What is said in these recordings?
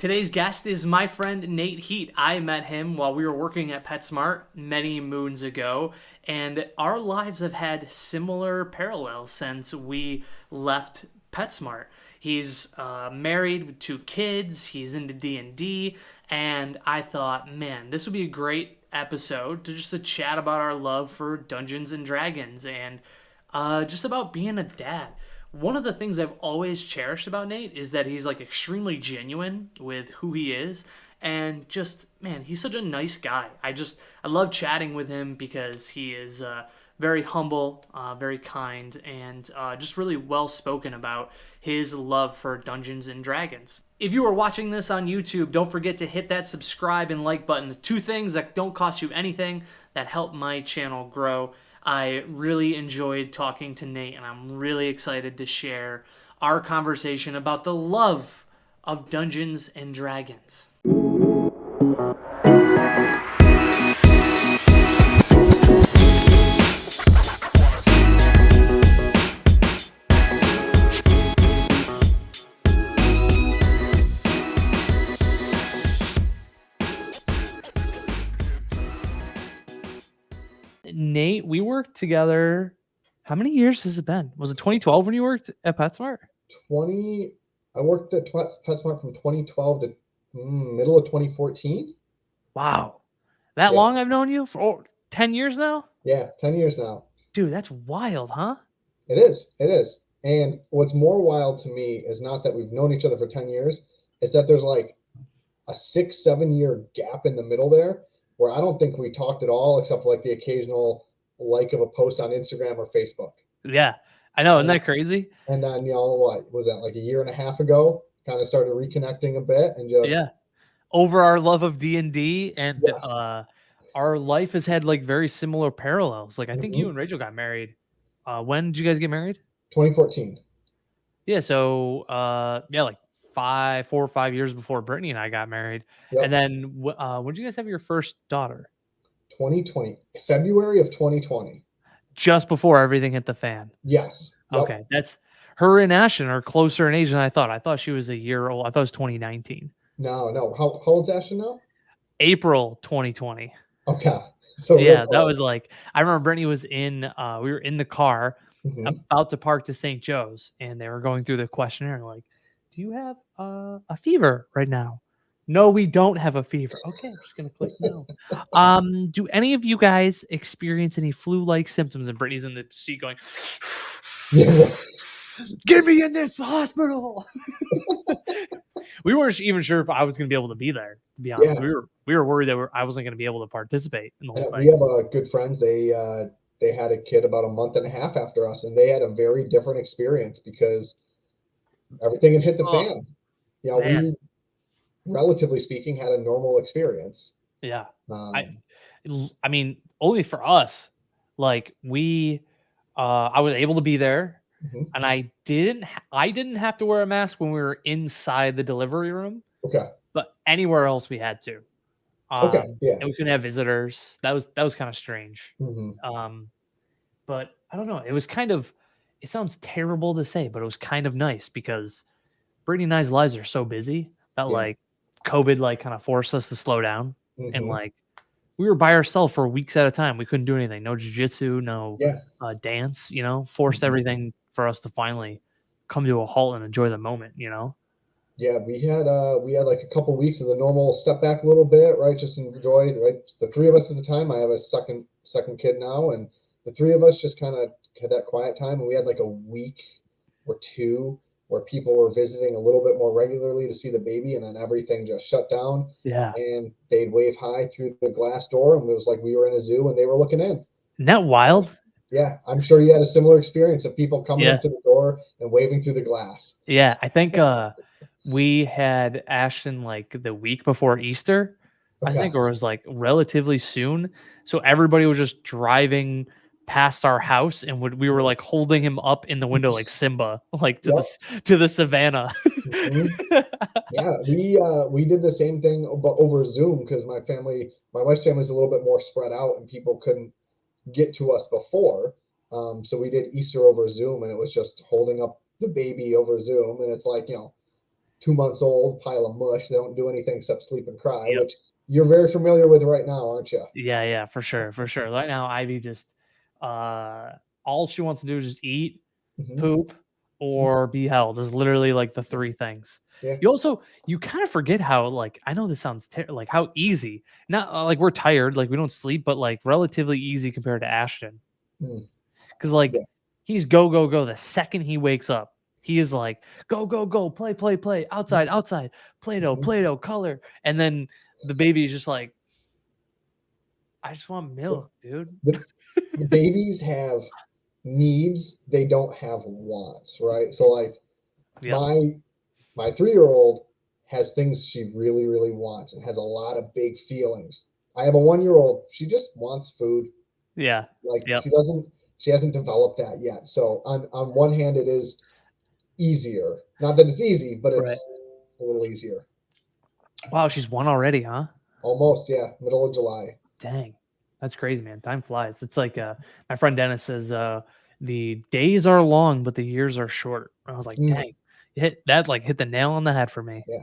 Today's guest is my friend Nate Heath. I met him while we were working at PetSmart many moons ago, and our lives have had similar parallels since we left PetSmart. He's married with two kids. He's into D&D, and I thought, man, this would be a great episode to chat about our love for Dungeons and Dragons and just about being a dad. One of the things I've always cherished about Nate is that he's like extremely genuine with who he is, and just man, he's such a nice guy. I love chatting with him because he is very humble, very kind, and just really well spoken about his love for Dungeons and Dragons. If you are watching this on YouTube, don't forget to hit that subscribe and like button. Two things that don't cost you anything that help my channel grow. I really enjoyed talking to Nate, and I'm really excited to share our conversation about the love of Dungeons and Dragons. Nate, we worked together. How many years has it been? Was it 2012 when you worked at PetSmart? 20. I worked at PetSmart from 2012 to middle of 2014. Wow. That Yeah. long I've known you? For 10 years now? Yeah, 10 years now. Dude, that's wild, huh? It is. It is. And what's more wild to me is not that we've known each other for 10 years, is that there's like a 6-7 year gap in the middle there where I don't think we talked at all except for like the occasional like of a post on Instagram or Facebook. Yeah, I know. Isn't that crazy? And then, what was that, like a year and a half ago? Kind of started reconnecting a bit and just over our love of D&D, and yes. our life has had like very similar parallels. Like I think you and Rachel got married. When did you guys get married? 2014. Yeah, so like 4 or 5 years before Brittany and I got married. Yep. And then when did you guys have your first daughter? 2020, February of 2020. Just before everything hit the fan. Yes. Yep. Okay, that's her and Ashton are closer in age than I thought. I thought she was a year old. I thought it was 2019. No. How old's Ashton now? April 2020. Okay. So yeah, that was like, I remember Brittany was we were in the car about to park to St. Joe's, and they were going through the questionnaire like, do you have a fever right now? No, we don't have a fever. Okay, I'm just gonna click no. Do any of you guys experience any flu-like symptoms? And Brittany's in the seat going, get me in this hospital. We weren't even sure if I was going to be able to be there, to be honest. Yeah. We were worried that I wasn't going to be able to participate in the whole thing. We have good friends. They had a kid about a month and a half after us, and they had a very different experience because everything had hit the fan. Yeah, we, relatively speaking, had a normal experience. Yeah. I mean, only for us, like I was able to be there. And I didn't have to wear a mask when we were inside the delivery room. Okay. But anywhere else we had to. Okay. Yeah. And we couldn't have visitors. That was kind of strange. But I don't know. It was it sounds terrible to say, but it was kind of nice because Brittany and I's lives are so busy that like COVID like kind of forced us to slow down. And like we were by ourselves for weeks at a time. We couldn't do anything. No jiu-jitsu, no dance, forced everything for us to finally come to a halt and enjoy the moment, Yeah, we had like a couple weeks of the normal step back a little bit, right? Just enjoy, right? The three of us at the time. I have a second kid now, and the three of us just kind of had that quiet time. And we had like a week or two where people were visiting a little bit more regularly to see the baby, and then everything just shut down. Yeah. And they'd wave hi through the glass door, and it was like we were in a zoo and they were looking in. Isn't that wild? Yeah, I'm sure you had a similar experience of people coming up to the door and waving through the glass. Yeah, I think we had Ashton like the week before Easter, I think, or it was like relatively soon. So everybody was just driving past our house, and we were like holding him up in the window like Simba, like to the savannah. Yeah, we did the same thing, but over Zoom because my wife's family is a little bit more spread out, and people couldn't get to us before. So we did Easter over Zoom, and it was just holding up the baby over Zoom, and it's like 2 months old, pile of mush. They don't do anything except sleep and cry, Yep. which you're very familiar with right now, aren't you? Yeah, for sure, for sure. Right now, Ivy just uh all she wants to do is just eat, Hmm. poop, or be held. Is literally like the three things. Yeah. You kind of forget how, like, I know this sounds like how easy. Not like we're tired, like we don't sleep, but like relatively easy compared to Ashton. Mm. Because like Yeah. he's go go go the second he wakes up. He is like go go go, play play play, outside outside, Play-Doh Mhm. Play-Doh, color, and then the baby is just like, I just want milk, dude. The, the babies have needs, they don't have wants, right? So like Yep. my my 3-year-old has things she really, really wants and has a lot of big feelings. I have a 1-year-old, she just wants food. Yeah. Like Yep. she hasn't developed that yet. So on one hand it is easier. Not that it's easy, but Right. it's a little easier. Wow, she's one already, huh? Almost, yeah, middle of July. Dang. That's crazy, man. Time flies. It's like my friend Dennis says, the days are long, but the years are short. I was like, Mm, dang, hit the nail on the head for me. yeah,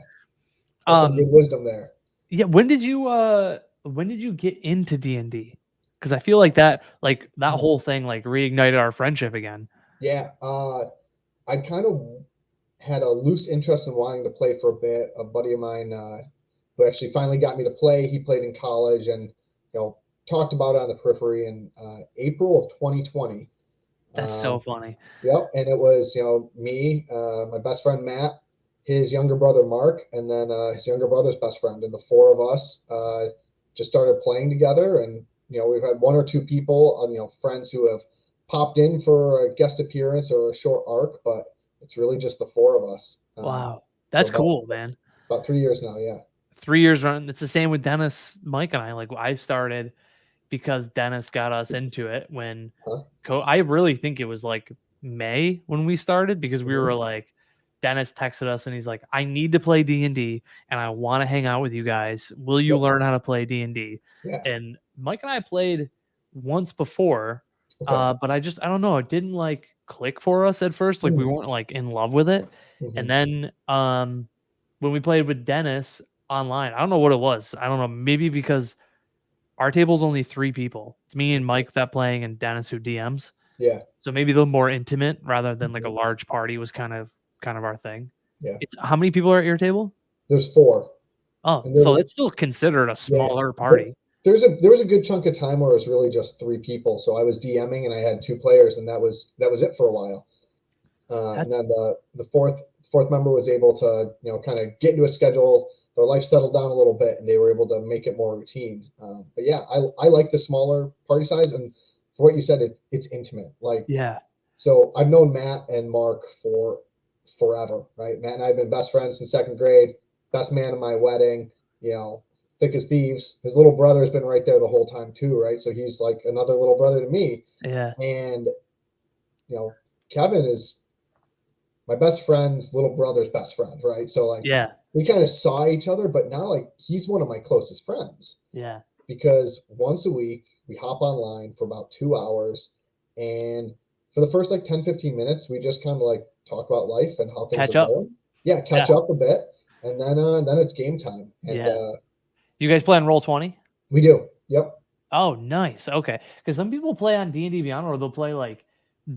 that's some Um, good wisdom there. yeah, when did you get into D&D? Because I feel like that Mm, whole thing like reignited our friendship again. yeah, I kind of had a loose interest in wanting to play for a bit. A buddy of mine who actually finally got me to play. He played in college and talked about it on the periphery in April of 2020. That's so Um, funny. yep, and it was me, my best friend Matt, his younger brother Mark, and then his younger brother's best friend, and the four of us just started playing together. And we've had one or two people, friends who have popped in for a guest appearance or a short arc, but it's really just the four of us Wow. for That's cool, man. about 3 years now. Yeah. 3 years run. It's the same with Dennis, Mike, and I. Like I started because Dennis got us into it when Huh? I really think it was like May when we started because we Hmm. were like, Dennis texted us and he's like, I need to play D&D and I want to hang out with you guys. Will you Yep. learn how to play D&D? Yeah. And Mike and I played once before, Okay. but I don't know, it didn't like click for us at first. Like we Mm-hmm. weren't like in love with it. And then when we played with Dennis online, I don't know what it was. I don't know, maybe because our table's only 3 people. It's me and Mike that playing and Dennis who DMs. Yeah. So maybe a little more intimate rather than like a Hmm. large party was kind of our thing. Yeah. It's how many people are at your table? There's four, Oh, and so there it's still considered a yeah. smaller There, party. there was a good chunk of time where it was really just three people. So I was DMing and I had two players, and that was it for a while. And That's then the fourth member was able to kind of get into a schedule. Their life settled down a little bit, and they were able to make it more routine. But yeah, I like the smaller party size, and for what you said, it's intimate. Like, yeah. so I've known Matt and Mark for forever, right? Matt and I have been best friends since second grade. Best man at my wedding. You know, thick as thieves. His little brother's been right there the whole time too, right? So he's like another little brother to me. Yeah. And Kevin is my best friend's little brother's best friend, right? So like Yeah. we kind of saw each other, but now like he's one of my closest friends Yeah. because once a week we hop online for about 2 hours, and for the first like 10, 15 minutes, we just kind of like talk about life and how things are Catch up. going. Yeah, Yeah. catch up a bit, and then it's game time. And Yeah. You guys play on Roll 20? we do. Yep. Oh, nice. Okay. Because some people play on D&D Beyond or they'll play like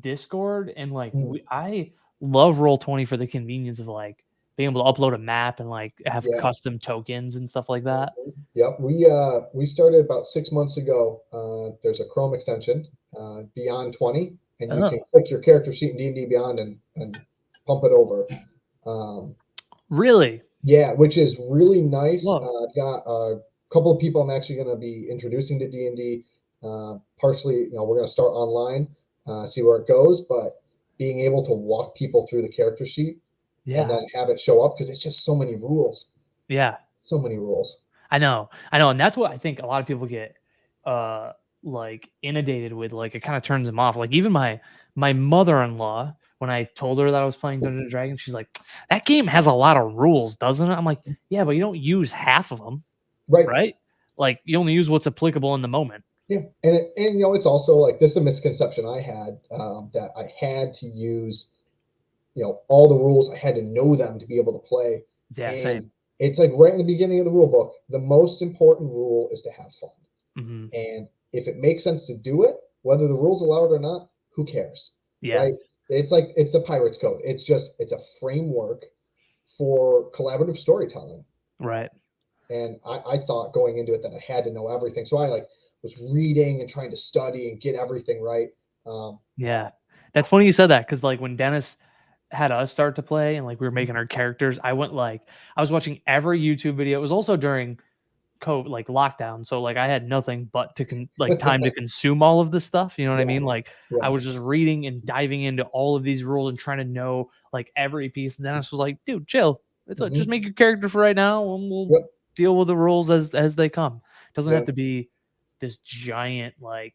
Discord and like Mm, I love Roll 20 for the convenience of like being able to upload a map and like have yeah. custom tokens and stuff like that. Yep. We started about 6 months ago. There's a Chrome extension, Beyond 20, and you can Oh, click your character sheet in D&D Beyond and pump it over. Um, really? yeah, which is really nice. Whoa. I've got a couple of people I'm actually going to be introducing to D&D. Partially, we're going to start online, see where it goes, but being able to walk people through the character sheet and Yeah. then have it show up because it's just so many rules, Yeah. so many rules. I know. I know. And that's what I think a lot of people get uh like inundated with. Like it kind of turns them off. Like even my mother-in-law, when I told her that I was playing Dungeons and Dragons, she's like, that game has a lot of rules, doesn't it? I'm like, yeah, but you don't use half of them, Right. right? Like you only use what's applicable in the moment. Yeah, and it's also like this is a misconception I had, that I had to use all the rules. I had to know them to be able to play. Yeah, And same. it's like right in the beginning of the rule book, the most important rule is to have fun. Hmm. And if it makes sense to do it, whether the rules allow it or not, who cares, Yeah, right? It's like it's a pirate's code. It's a framework for collaborative storytelling. right. And I thought going into it that I had to know everything, so I like was reading and trying to study and get everything right. Um, Yeah. That's funny you said that because like when Dennis had us start to play and like we were making our characters, I was watching every YouTube video. It was also during COVID, like lockdown. So like I had nothing but like time to consume all of this stuff. You know what I yeah, mean? Like I yeah, was just reading and diving into all of these rules and trying to know like every piece. And Dennis was like, dude, chill. Just hmm, make your character for right now and we'll yep, deal with the rules as they come. It doesn't have yeah, to be this giant like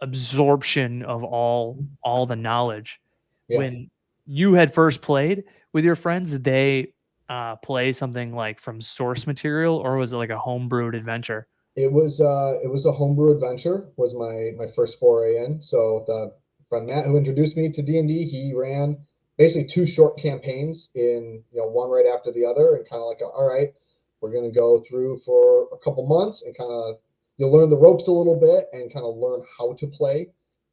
absorption of all the knowledge. yeah. When you had first played with your friends, did they play something like from source material or was it like a homebrewed adventure? It was a homebrew adventure was my first foray in. So the friend Matt who introduced me to D&D, he ran basically two short campaigns in one right after the other, and kind of like all right, we're gonna go through for a couple months and kind of you'll learn the ropes a little bit and kind of learn how to play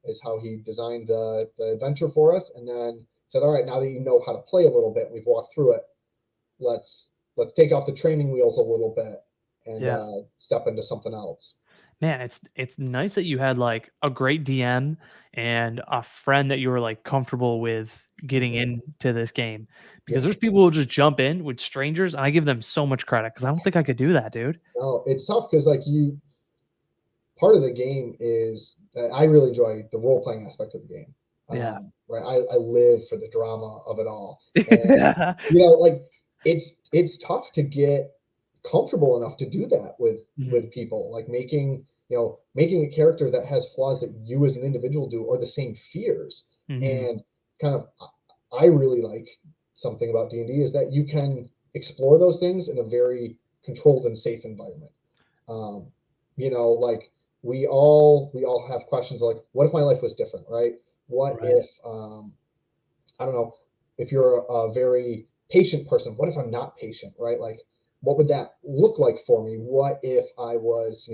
is how he designed the adventure for us, and then said, all right, now that you know how to play a little bit, we've walked through it, let's let's take off the training wheels a little bit and Yeah. step into something else. Man, it's nice that you had like a great DM and a friend that you were like comfortable with getting Mhm. into this game because Yeah, there's people who just jump in with strangers and I give them so much credit because I don't think I could do that, dude. no, it's tough because like you, part of the game is I really enjoy the role playing aspect of the game. Yeah. Right, I live for the drama of it all, and like it's tough to get comfortable enough to do that Mhm. with people, like making a character that has flaws that you as an individual do or the same fears, Mhm. and kind of I really like something about D&D is that you can explore those things in a very controlled and safe environment. um, like we all have questions like, what if my life was different, right? What Right. if I don't know, if you're a very patient person, what if I'm not patient, right? Like, what would that look like for me? What if I was,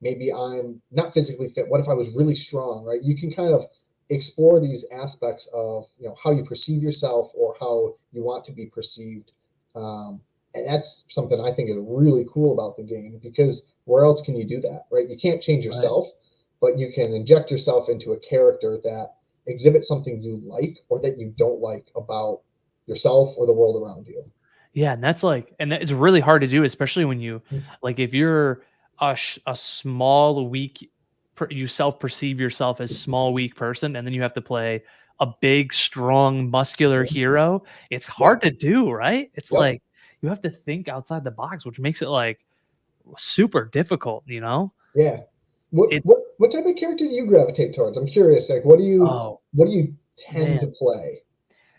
maybe I'm not physically fit? What if I was really strong, right? You can kind of explore these aspects of, how you perceive yourself or how you want to be perceived. And that's something I think is really cool about the game, because where else can you do that, right? You can't change Right. yourself, but you can inject yourself into a character that exhibit something you like or that you don't like about yourself or the world around you. Yeah, and that's like and that it's really hard to do, especially when you Mm, like if you're a small, weak you self-perceive yourself as small, weak person, and then you have to play a big, strong, muscular mhm. hero. It's Yeah. hard to do, right? It's Yep. like you have to think outside the box, which makes it like super difficult, you know? Yeah. What It what what type of character do you gravitate towards? I'm curious. Like, oh what do you tend to man. play?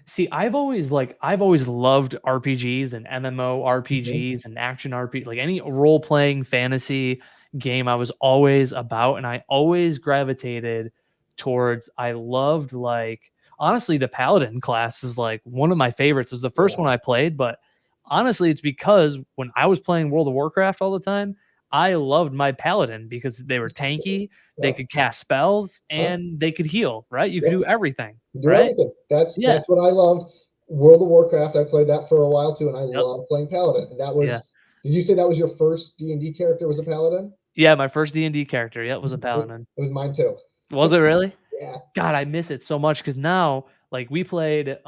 See, I've always loved RPGs and Hmm. MMORPGs and action RPG, like any role playing fantasy game I was always about, and I always gravitated towards. I loved like honestly the paladin class is like one of my favorites. It was the first Yeah. one I played, but honestly it's because when I was playing World of Warcraft all the time, I loved my paladin because they were tanky, they Yep. could cast spells, Huh? and they could heal, right? You could Yep. do everything, You do right? everything. That's Yeah. that's what I loved. World of Warcraft, I played that for a while too, and I Yep. love playing Paladin. And that Yeah. was, did you say that was your first D&D character was a Paladin? Yeah, my first D&D character, yeah, was a It, paladin. it was mine too. Was it really? Yeah. God, I miss it so much because now, like, we started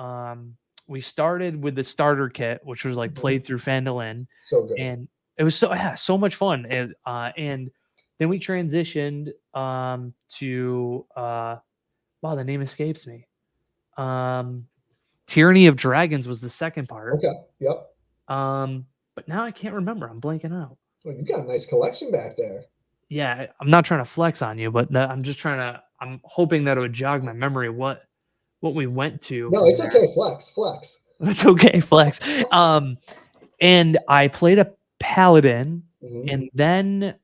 with the starter kit, which was like Mhm. played through Phandalin, So good. and it was so much fun. And then we transitioned to wow, the name escapes me. Um, Tyranny of Dragons was the second part. Okay. Yep. Um, but now I can't remember. I'm blanking out. Well, you got a nice collection back there. Yeah, I'm not trying to flex on you, but I'm just trying to. I'm hoping that it would jog my memory what we went to No, from it's there. okay. Flex, flex. It's okay, flex. And I played a paladin, Hmm. and then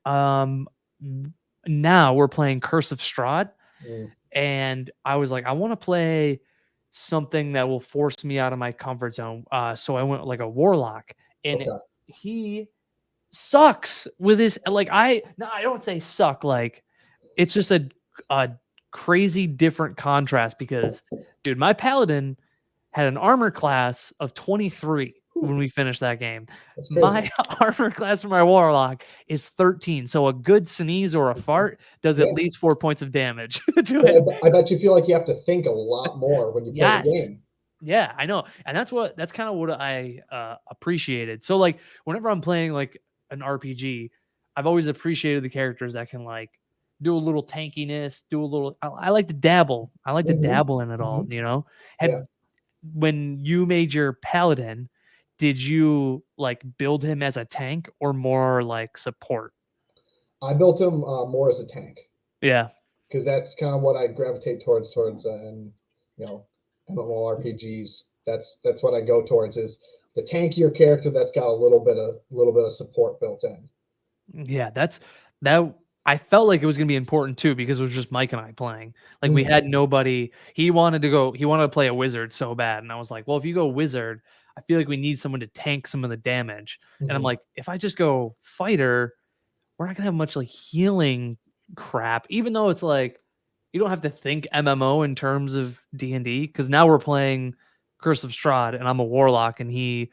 now we're playing Curse of Strahd, Mm. and I was like, I want to play. something that will force me out of my comfort zone. So I went like a warlock, and Okay. he sucks with his like I don't say suck, like it's just a crazy different contrast because dude, my paladin had an armor class of 23 Whew, when we finished that game. that's crazy. My armor class for my warlock is 13. So a good sneeze or a fart does at Yeah. least 4 points of damage to Yeah, him. I bet you feel like you have to think a lot more when you play the Yes. game. Yeah, I know. And that's kind of what I appreciated. So like whenever I'm playing like an RPG, I've always appreciated the characters that can like do a little tankiness, do a little I like to dabble. I like to Hmm. dabble in it all, Hmm. you know? Yeah. Have when you made your paladin, did you like build him as a tank or more like support? I built him more as a tank Yeah. because that's kind of what I gravitate towards, and you know, MMORPGs. That's what I go towards is the tankier character that's got a little bit of support built in. Yeah, that I felt like it was gonna be important too because it was just Mike and I playing. Like we Hmm. had nobody. He wanted to play a wizard so bad, and I was like, well, if you go wizard, I feel like we need someone to tank some of the damage. And I'm Hmm. like, if I just go fighter, we're not gonna have much like healing crap. Even though it's like you don't have to think MMO in terms of D&D because now we're playing Curse of Strahd, and I'm a warlock, and he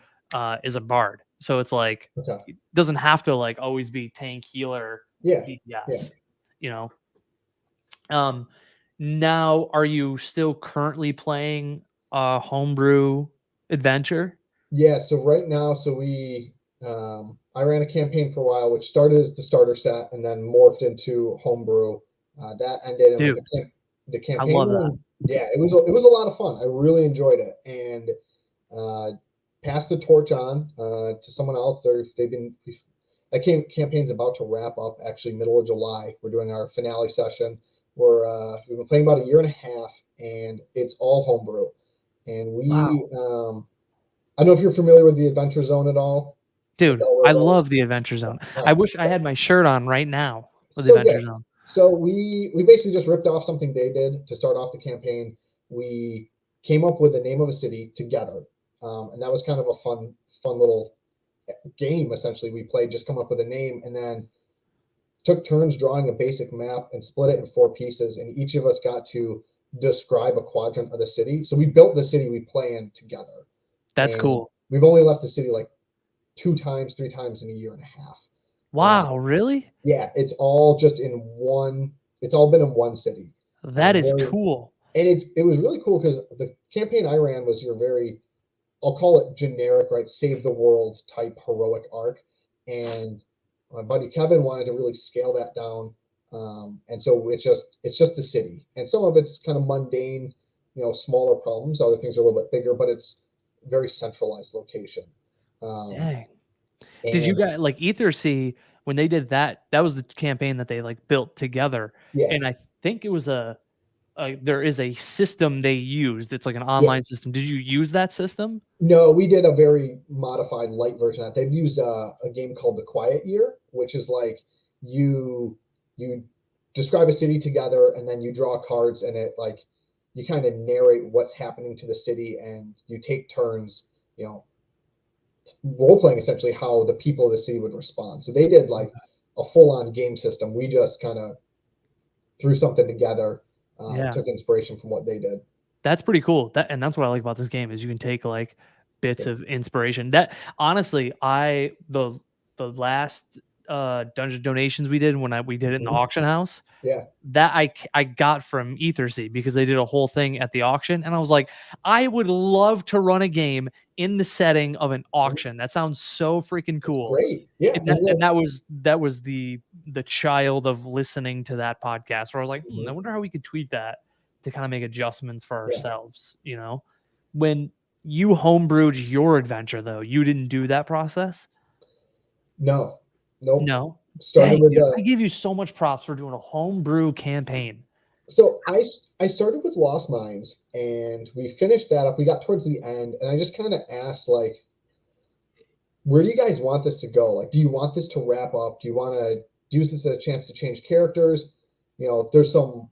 is a bard. So it's like Okay. it doesn't have to like always be tank healer Yeah. Yeah. DPS, you know. Um, now are you still currently playing homebrew adventure? Yeah. So right now, I ran a campaign for a while, which started as the starter set and then morphed into homebrew. That ended, and when Dude, the I campaign love that. run, yeah, it was a lot of fun. I really enjoyed it, and uh, passed the torch on to someone else. They've been that campaign's about to wrap up actually middle of July. We're doing our finale session. We've been playing about a year and a half, and it's all homebrew. And Wow. I don't know if you're familiar with the Adventure Zone at all, the Dude, Delaware I Valley. love the Adventure Zone. All I right. wish I had my shirt on right now with the So yeah, Adventure Zone. so we basically just ripped off something they did to start off the campaign. We came up with the name of a city together, and that was kind of a fun little game. Essentially, we played just come up with a name, and then took turns drawing a basic map and split it in four pieces, and each of us got to describe a quadrant of the city. So we built the city we play in together, That's and cool. we've only left the city like two times, three times in a year and a half. And Wow, really? yeah, it's all just in one. It's all been in one city. That is Very, cool. and it was really cool because the campaign I ran was your very, I'll call it generic, right? Save the world type heroic arc, and my buddy Kevin wanted to really scale that down, and so it's just the city, and some of it's kind of mundane, smaller problems. Other things are a little bit bigger, but it's very centralized location. Um, Dang. Did you and guys like Ether C when they did that? That was the campaign that they like built together, yeah, and I think it was there is a system they used. It's like an yeah. online system. Did you use that system? No, we did a very modified light version of that. They've used a game called the Quiet Year, which is like you describe a city together and then you draw cards and it like you kind of narrate what's happening to the city and you take turns, you know, role playing essentially how the people of the city would respond. So they did like a full on game system. We just kind of threw something together and Yeah. took inspiration from what they did. That's pretty cool. That's what I like about this game is you can take like bits Yeah. of inspiration. That honestly, the last dungeon donations we did when we did it in the Mhm. auction house, Yeah. that I got from Ethersea because they did a whole thing at the auction, and I was like, I would love to run a game in the setting of an auction. That sounds so freaking It's cool. great. Yeah. And And that was the child of listening to that podcast where I was like, I mhm. wonder how we could tweak that to kind of make adjustments for Yeah. ourselves, you know? When you homebrewed your adventure though, you didn't do that process? No. Nope. No. Started Dang, with dude, the I give you so much props for doing a homebrew campaign. so I started with Lost Mines and we finished that up. We got towards the end and I just kind of asked like, where do you guys want this to go? Like, do you want this to wrap up? Do you want to use this as a chance to change characters? There's some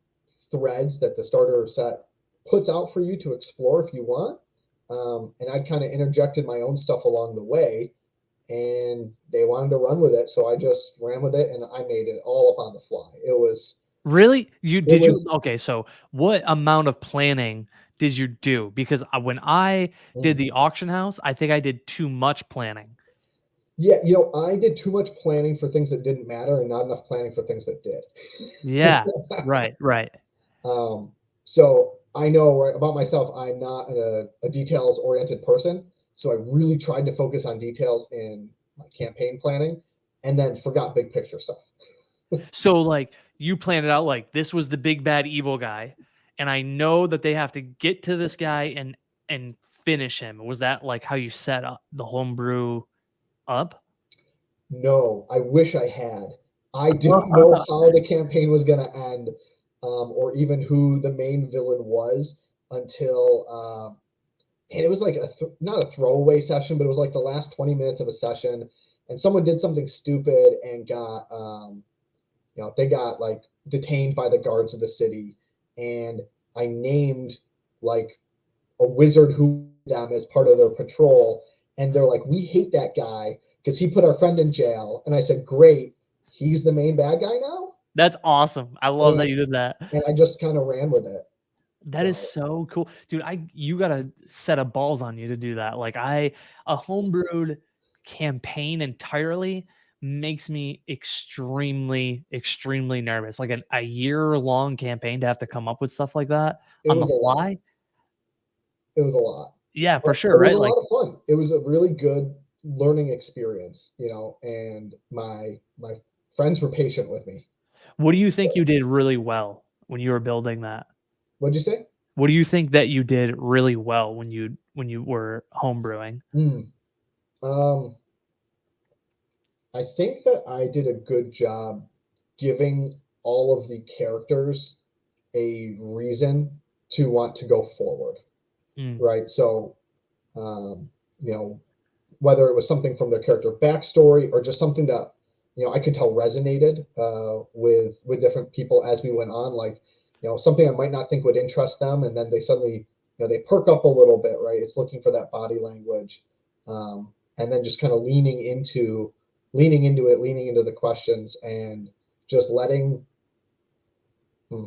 threads that the starter set puts out for you to explore if you want. And I kind of interjected my own stuff along the way, and they wanted to run with it, so I just ran with it, and I made it all up on the fly. Really? It You was. okay, so what amount of planning did you do? Because when I did Mm. the auction house, I think I did too much planning. Yeah, I did too much planning for things that didn't matter and not enough planning for things that did. Yeah. Right, right. Um, so I know right about myself, I'm not a details oriented person. So I really tried to focus on details in my campaign planning and then forgot big picture stuff. So like you planned it out like this was the big bad evil guy, and I know that they have to get to this guy and finish him. Was that like how you set up the homebrew up? No, I wish I had. I didn't know how the campaign was going to end, or even who the main villain was until, and it was like not a throwaway session, but it was like the last 20 minutes of a session, and someone did something stupid and got, they got like detained by the guards of the city, and I named like a wizard who them as part of their patrol, and they're like, "We hate that guy because he put our friend in jail." And I said, "Great, he's the main bad guy now." That's awesome. I love that And you did that. I just kind of ran with it. That is So so cool. Dude, you got a set of balls on you to do that. Like a homebrewed campaign entirely makes me extremely, extremely nervous. Like a year-long campaign to have to come up with stuff like that it on the was a lot. fly. It was a lot, Yeah, for but sure, it was right? a Like, lot of fun. It was a really good learning experience, and my friends were patient with me. what do you think you did really well when you were building that? What'd you say? What do you think that you did really well when you were homebrewing? Hmm. Um, I think that I did a good job giving all of the characters a reason to want to go forward, Mm, right? So, um, you know, whether it was something from their character backstory or just something that I could tell resonated with different people as we went on, like something I might not think would interest them, and then they suddenly they perk up a little bit, right? It's looking for that body language, and then just kind of leaning into it, leaning into the questions, and just letting. Hmm,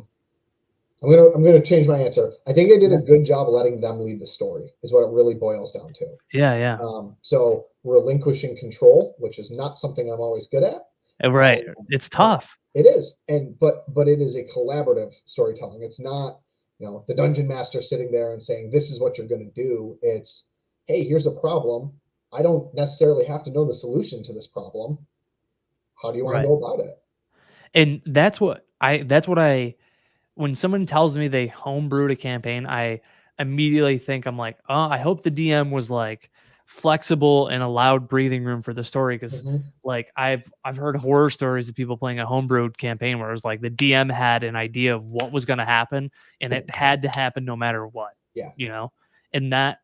I'm gonna change my answer. I think I did a yeah, good job letting them lead the story. Is what it really boils down to. yeah, yeah. So relinquishing control, which is not something I'm always good at. Right. It's And tough. it is, and but it is a collaborative storytelling. It's not the dungeon master sitting there and saying this is what you're going to do. It's hey, here's a problem. I don't necessarily have to know the solution to this problem. How do you want to Right. go about it? And that's what I when someone tells me they homebrewed a campaign, I immediately think I'm like, oh, I hope the DM was like flexible and allowed breathing room for the story because Hmm. like I've heard horror stories of people playing a homebrewed campaign where it was like the DM had an idea of what was going to happen and it had to happen no matter what, Yeah. you know, and that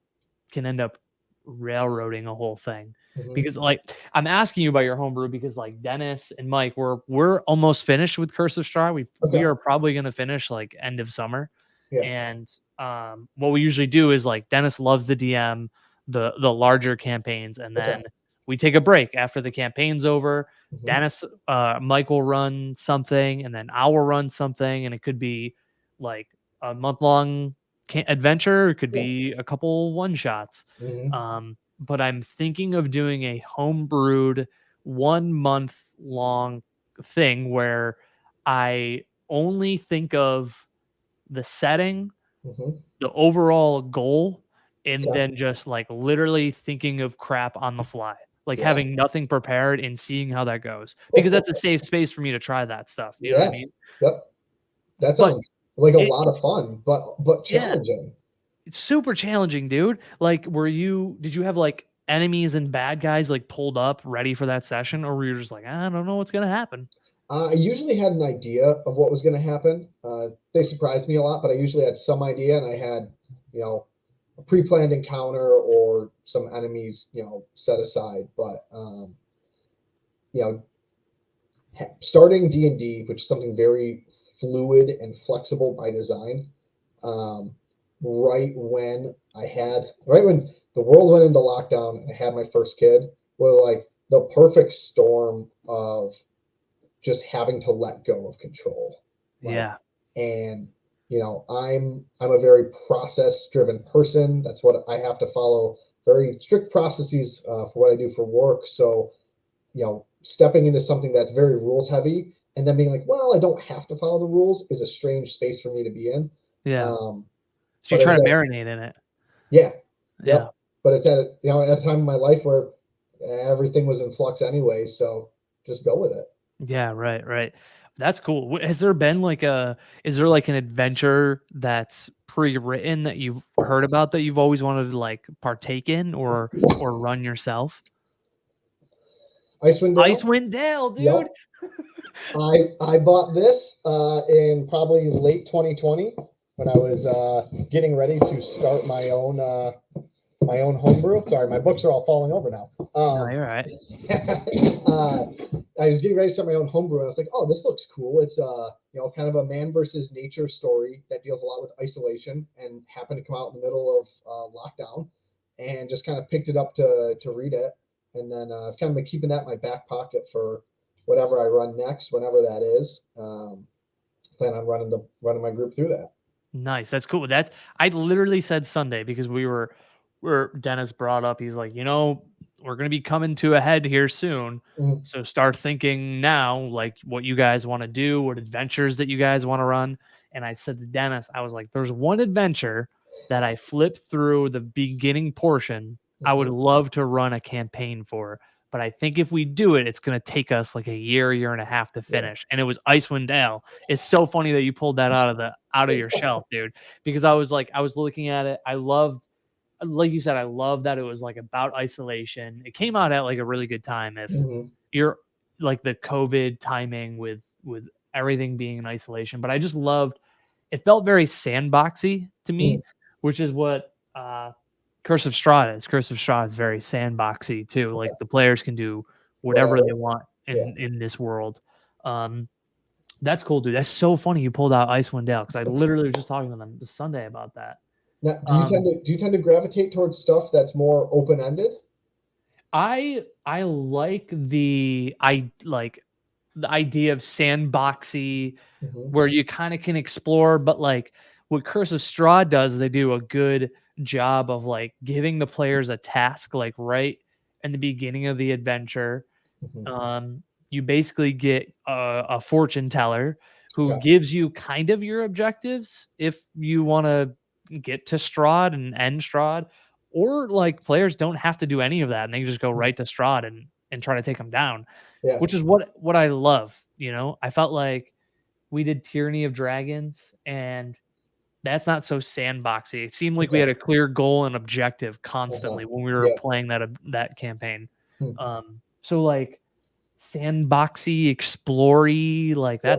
can end up railroading a whole thing. Hmm. Because like I'm asking you about your homebrew because like Dennis and Mike we're almost finished with Curse of Straw. We Okay. are probably gonna finish like end of summer. Yeah. And what we usually do is like Dennis loves the DM, the larger campaigns, and Okay. then we take a break after the campaign's over. Hmm. Dennis Mike will run something and then I will run something, and it could be like a month long adventure. It could Yeah. be a couple one shots. Hmm. But I'm thinking of doing a homebrewed 1 month long thing where I only think of the setting, Hmm. the overall goal, and Okay. then just like literally thinking of crap on the fly, like Yeah. having nothing prepared and seeing how that goes. Because that's a safe space for me to try that stuff. You know what I Yeah. mean? Yep. That But sounds like a lot of it's fun, but yeah, challenging. it's super challenging, dude. Like, did you have like enemies and bad guys like pulled up ready for that session, or were you just like, I don't know what's gonna happen? I usually had an idea of what was going to happen. They surprised me a lot, but I usually had some idea, and I had, a pre-planned encounter or some enemies, set aside. But you know, starting D&D, which is something very fluid and flexible by design, um, right when the world went into lockdown and I had my first kid, were like the perfect storm of just having to let go of control. Like, Yeah. and I'm a very process driven person. That's what I have to follow, very strict processes for what I do for work. So, stepping into something that's very rules heavy and then being like, well, I don't have to follow the rules is a strange space for me to be in. Yeah. Um, So you but it try was to at, marinate in it. yeah, Yeah. yep. But it's at a time in my life where everything was in flux anyway. So just go with it. Yeah, right, right. That's cool. Has there been like is there like an adventure that's pre-written that you've heard about that you've always wanted to like partake in or run yourself? Icewind Dale. Icewind Dale, dude. Yep. I bought this in probably late 2020 when I was getting ready to start my own homebrew. Sorry, my books are all falling over now. No, you're right. I was getting ready to start my own homebrew, and I was like, "Oh, this looks cool." It's kind of a man versus nature story that deals a lot with isolation, and happened to come out in the middle of lockdown, and just kind of picked it up to read it, and then I've kind of been keeping that in my back pocket for whatever I run next, whenever that is. Plan on running my group through that. Nice. That's cool. That's I literally said Sunday because where Dennis brought up, he's like, we're gonna be coming to a head here soon. Mhm. So start thinking now, like what you guys want to do, what adventures that you guys want to run. And I said to Dennis, I was like, there's one adventure that I flipped through the beginning portion. I would Mhm. love to run a campaign for. But I think if we do it, it's going to take us like a year and a half to Yeah. finish. And it was Icewind Dale. It's so funny that you pulled that out of your shelf, dude. Because I was looking at it. I loved, like you said, I love that it was like about isolation. It came out at like a really good time. If Mhm. you're like the COVID timing with everything being in isolation, but I just loved. It felt very sandboxy to me, Mhm. which is what Curse of Strahd is. Curse of Strahd is very sandboxy too. Like the players can do whatever Whatever. they want Yeah. in this world. Um, that's cool, dude. That's so funny you pulled out Icewind Dale because I literally was just talking to them this Sunday about that. Now, Um, do you tend to gravitate towards stuff that's more open ended? I like the idea of sandboxy Hmm. where you kind of can explore, but like what Curse of Straw does, they do a good job of like giving the players a task like right in the beginning of the adventure. Hmm. You basically get a fortune teller who Gotcha. gives you kind of your objectives if you want to get to Strahd and end Strahd, or like players don't have to do any of that and they can just go Mhm. right to Strahd and try to take them down, Yeah. which is what I love. I felt like we did Tyranny of Dragons and that's not so sandboxy. It seemed like we Okay. had a clear goal and objective Uh-huh. constantly when we were Yeah. playing that campaign. Hmm. So like sandboxy, explory, like Yeah.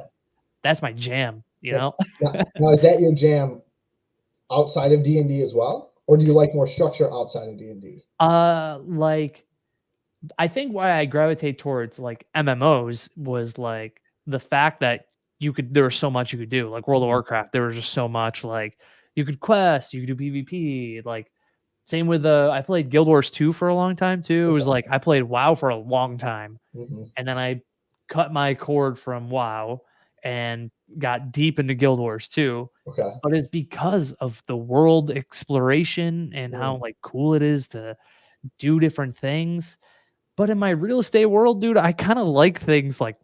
that's my jam, you Yep. know? Now, is that your jam outside of D&D as well, or do you like more structure outside of D&D? Like I think why I gravitate towards like MMOs was like the fact that there was so much you could do. Like World of Mhm. Warcraft, there was just so much like you could quest, you could do PvP, like same with I played Guild Wars 2 for a long time too. It was Okay. like I played WoW for a long time Hmm. and then I cut my cord from WoW and got deep into Guild Wars 2. Okay. But it's because of the world exploration and how Mm. like cool it is to do different things. But in my real estate world, dude, I kind of like things like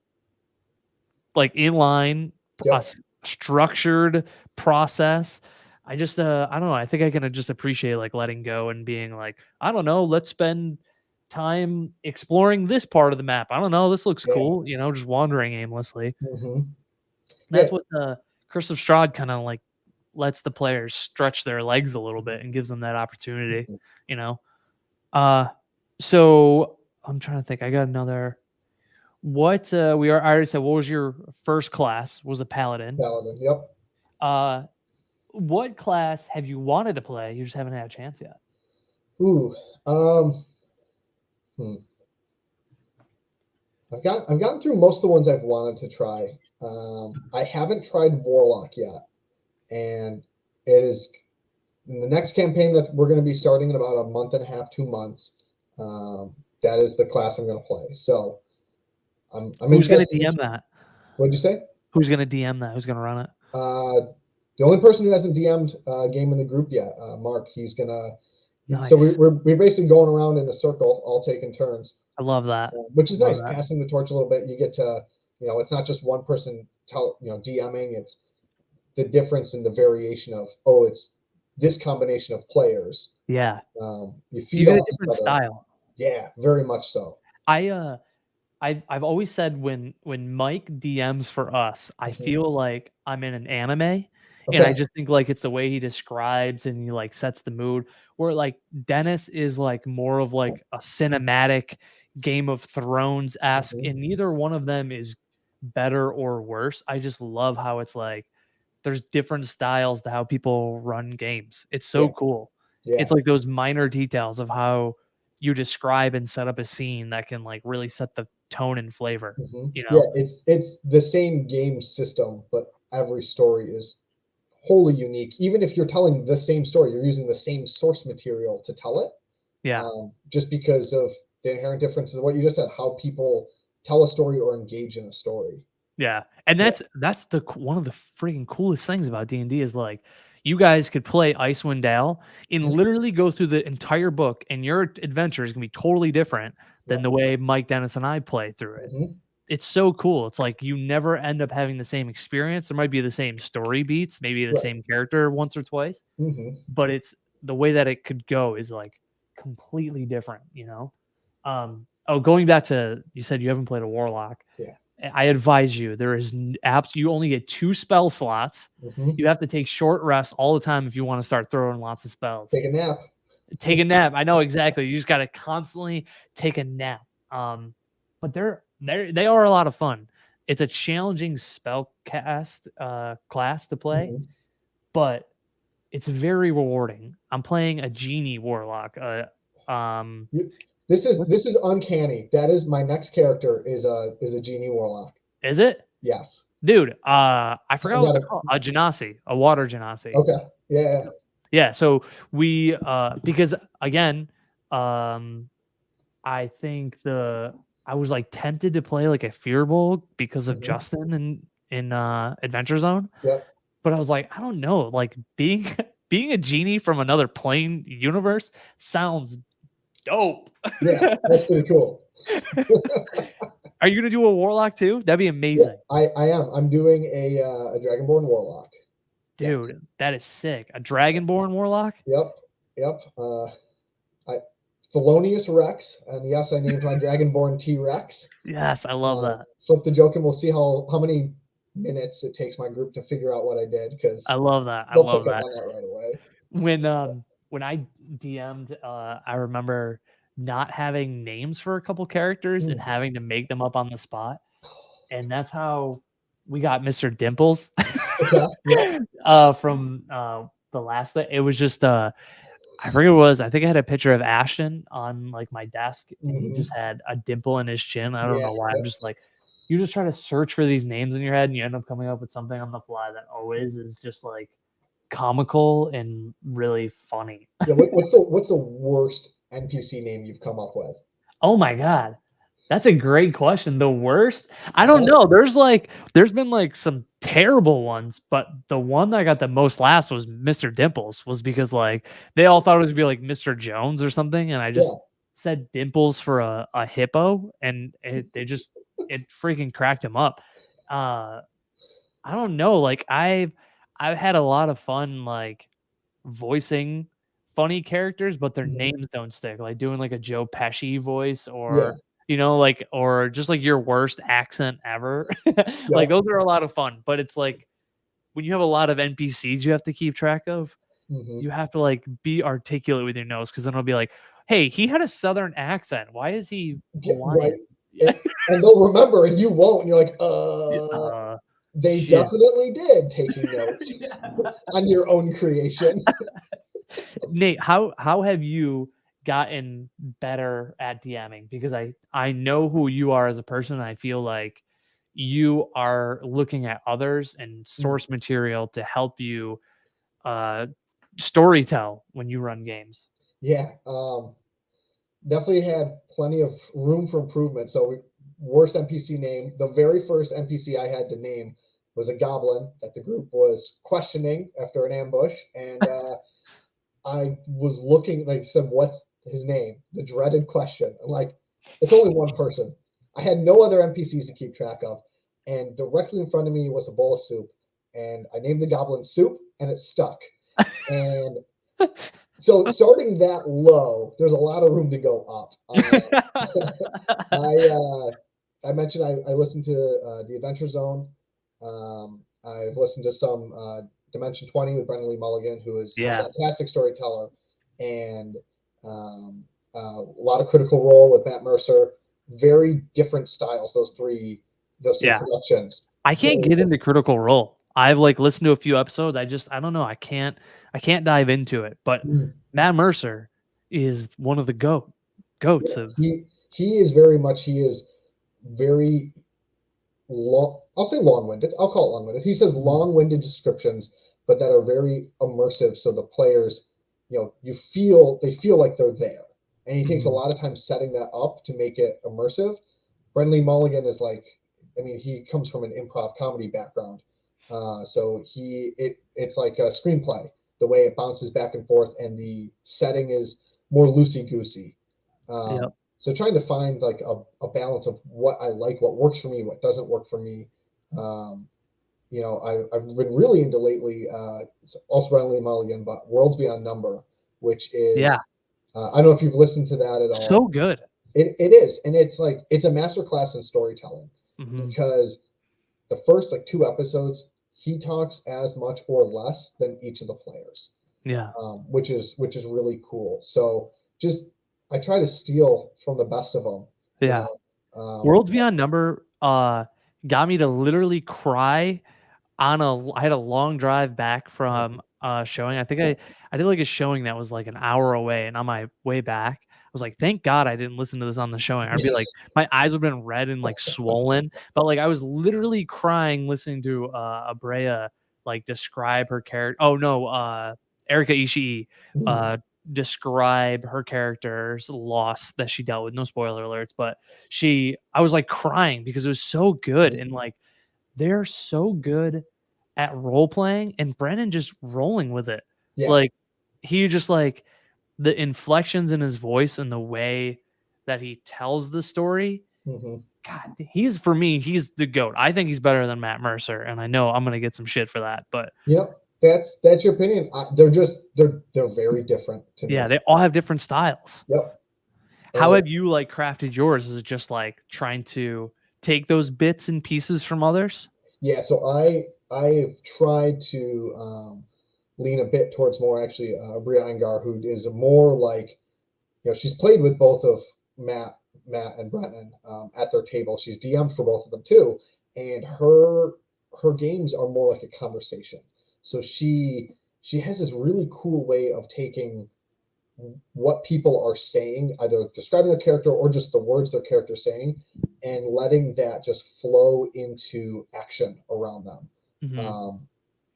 inline, Yep. structured process. I don't know. I think I can just appreciate like letting go and being like, I don't know, let's spend time exploring this part of the map. I don't know, this looks Yeah. cool, just wandering aimlessly. Hmm. That's Yeah. what the Curse of Strahd kind of like lets the players stretch their legs a little bit and gives them that opportunity, Mhm. you know. Uh so I'm trying to think. I got another. What I already said. What was your first class? Was a paladin. Paladin. Yep. Uh, what class have you wanted to play? You just haven't had a chance yet. Ooh. Um. hmm. I've gotten through most of the ones I've wanted to try. I haven't tried Warlock yet, and it is in the next campaign that we're going to be starting in about a month and a half, 2 months, that is the class I'm going to play. So I'm Who's going to interested. DM that? What'd you say? Who's going to DM that? Who's going to run it? The only person who hasn't DM'd a game in the group yet, Mark. He's gonna. Nice. So we're basically going around in a circle, all taking turns. I love that. Which is nice, passing the torch a little bit. You get to, it's not just one person DMing. It's the difference in the variation of, it's this combination of players. Yeah. You get a different style. Yeah, very much so. I've always said when Mike DMs for us, I feel like I'm in an anime, and I just think like it's the way he describes and he like sets the mood. Where like Dennis is like more of like a cinematic Game of Thrones-esque, and neither one of them is better or worse. I just love how it's like there's different styles to how people run games. It's so cool. Yeah. It's like those minor details of how you describe and set up a scene that can like really set the tone and flavor. Yeah, it's the same game system, but every story is wholly unique. Even if you're telling the same story, you're using the same source material to tell it. Yeah. Just because of the inherent differences of what you just said, how people tell a story or engage in a story. Yeah. And that's the one of the freaking coolest things about D&D is like you guys could play Icewind Dale and literally go through the entire book, and your adventure is going to be totally different than the way Mike, Dennis, and I play through it. It's so cool. It's like you never end up having the same experience. There might be the same story beats, maybe the same character once or twice, but it's the way that it could go is like completely different, going back to, you said you haven't played a Warlock. Yeah. I advise you, there is you only get 2 spell slots. You have to take short rests all the time if you want to start throwing lots of spells. Take a nap. Take a nap. I know exactly. You just got to constantly take a nap. But they are a lot of fun. It's a challenging spell cast class to play, but it's very rewarding. I'm playing a genie warlock. This is uncanny. That is my next character is a genie warlock. Is it? Yes. Dude, I forgot what they're called. A genasi, a water genasi. Okay. Yeah. Yeah. So we because again, I think I was like tempted to play like a Fear Bowl because of Justin in Adventure Zone. Yep. But I was like, I don't know, like being a genie from another plane universe sounds dope. Yeah, that's pretty cool. Are you gonna do a warlock too? That'd be amazing. Yeah, I am. I'm doing a Dragonborn warlock. Dude, that is sick. A Dragonborn warlock? Yep. Felonious Rex, and yes, I named my Dragonborn T-Rex. Yes, I love that. Flip the joke, and we'll see how many minutes it takes my group to figure out what I did, because I love that. I love that. Right away. When I DM'd, I remember not having names for a couple characters and having to make them up on the spot, and that's how we got Mr. Dimples. From the last thing. It was just I forget what it was. I think I had a picture of Ashton on like my desk, and he just had a dimple in his chin. I don't know why. I'm just like, you just try to search for these names in your head, and you end up coming up with something on the fly that always is just like comical and really funny. Yeah, what's the worst NPC name you've come up with? Oh my God. That's a great question. The worst? I don't know. There's been like some terrible ones, but the one that got the most laughs was Mr. Dimples, was because like they all thought it was gonna be like Mr. Jones or something, and I just said Dimples for a hippo, and it freaking cracked him up. I don't know. Like I've had a lot of fun like voicing funny characters, but their names don't stick. Like doing like a Joe Pesci voice or like, or just like your worst accent ever. Like those are a lot of fun, but it's like when you have a lot of NPCs you have to keep track of, you have to like be articulate with your nose, because then it'll be like, hey, he had a southern accent. Why is he Hawaiian? Right. And they'll remember, and you won't. And you're like, they definitely did, taking notes on your own creation. Nate, how have you gotten better at DMing? Because I know who you are as a person, and I feel like you are looking at others and source material to help you story tell when you run games? Yeah, definitely had plenty of room for improvement. So worst NPC name. The very first NPC I had to name was a goblin that the group was questioning after an ambush, and I was looking, like, said, "What's his name?" The dreaded question. I'm like, it's only one person. I had no other NPCs to keep track of, and directly in front of me was a bowl of soup, and I named the goblin Soup, and it stuck. And so starting that low, there's a lot of room to go up. I mentioned I listened to the Adventure Zone. I've listened to some Dimension 20 with Brendan Lee Mulligan, who is a Yeah. fantastic storyteller, and a lot of Critical Role with Matt Mercer. Very different styles. Those three Yeah. productions. I can't Very get into different. Critical Role. I've like listened to a few episodes. I don't know. I can't dive into it. But Mm. Matt Mercer is one of the goats Yeah, of he is very much. He is very long. I'll say long-winded. I'll call it long-winded. He says long-winded descriptions, but that are very immersive. So the players, they feel like they're there, and he takes a Mhm. lot of time setting that up to make it immersive. Brendan Mulligan is like, I mean, he comes from an improv comedy background, so it's like a screenplay. The way it bounces back and forth, and the setting is more loosey goosey. Yep. So trying to find like a balance of what I like, what works for me, what doesn't work for me. Um, I've been really into lately. It's also Brendan Lee Mulligan, but Worlds Beyond Number, which Yeah. is I don't know if you've listened to that at all. So good. It is, and it's a masterclass in storytelling, Hmm. because the first like two episodes he talks as much or less than each of the players, Yeah. which is really cool. So just I try to steal from the best of them, you Yeah. know. Um, Worlds Beyond Number got me to literally cry I had a long drive back from showing. I think I did like a showing that was like an hour away, and on my way back, I was like, thank God I didn't listen to this on the showing. I'd be like, my eyes would have been red and like swollen, but like I was literally crying listening to Abrea like describe her character. Oh no, Erika Ishii uh describe her character's loss that she dealt with. No spoiler alerts, but I was like crying because it was so good, and like they're so good at role playing, and Brennan just rolling with it. yeah. Like he just like the inflections in his voice and the way that he tells the story. Hmm. God, he's for me, he's the GOAT. I think he's better than Matt Mercer, and I know I'm gonna get some shit for that, but Yep. That's your opinion. They're very different to yeah, me. they all have different styles. Yep. How And have you like crafted yours? Is it just like trying to take those bits and pieces from others? yeah, so I've tried to lean a bit towards more actually Bria Engar, who is more like, she's played with both of Matt and Brennan at their table. She's DM'd for both of them too, and her games are more like a conversation. So she has this really cool way of taking what people are saying, either describing their character or just the words their character is saying, and letting that just flow into action around them. Mhm. Um,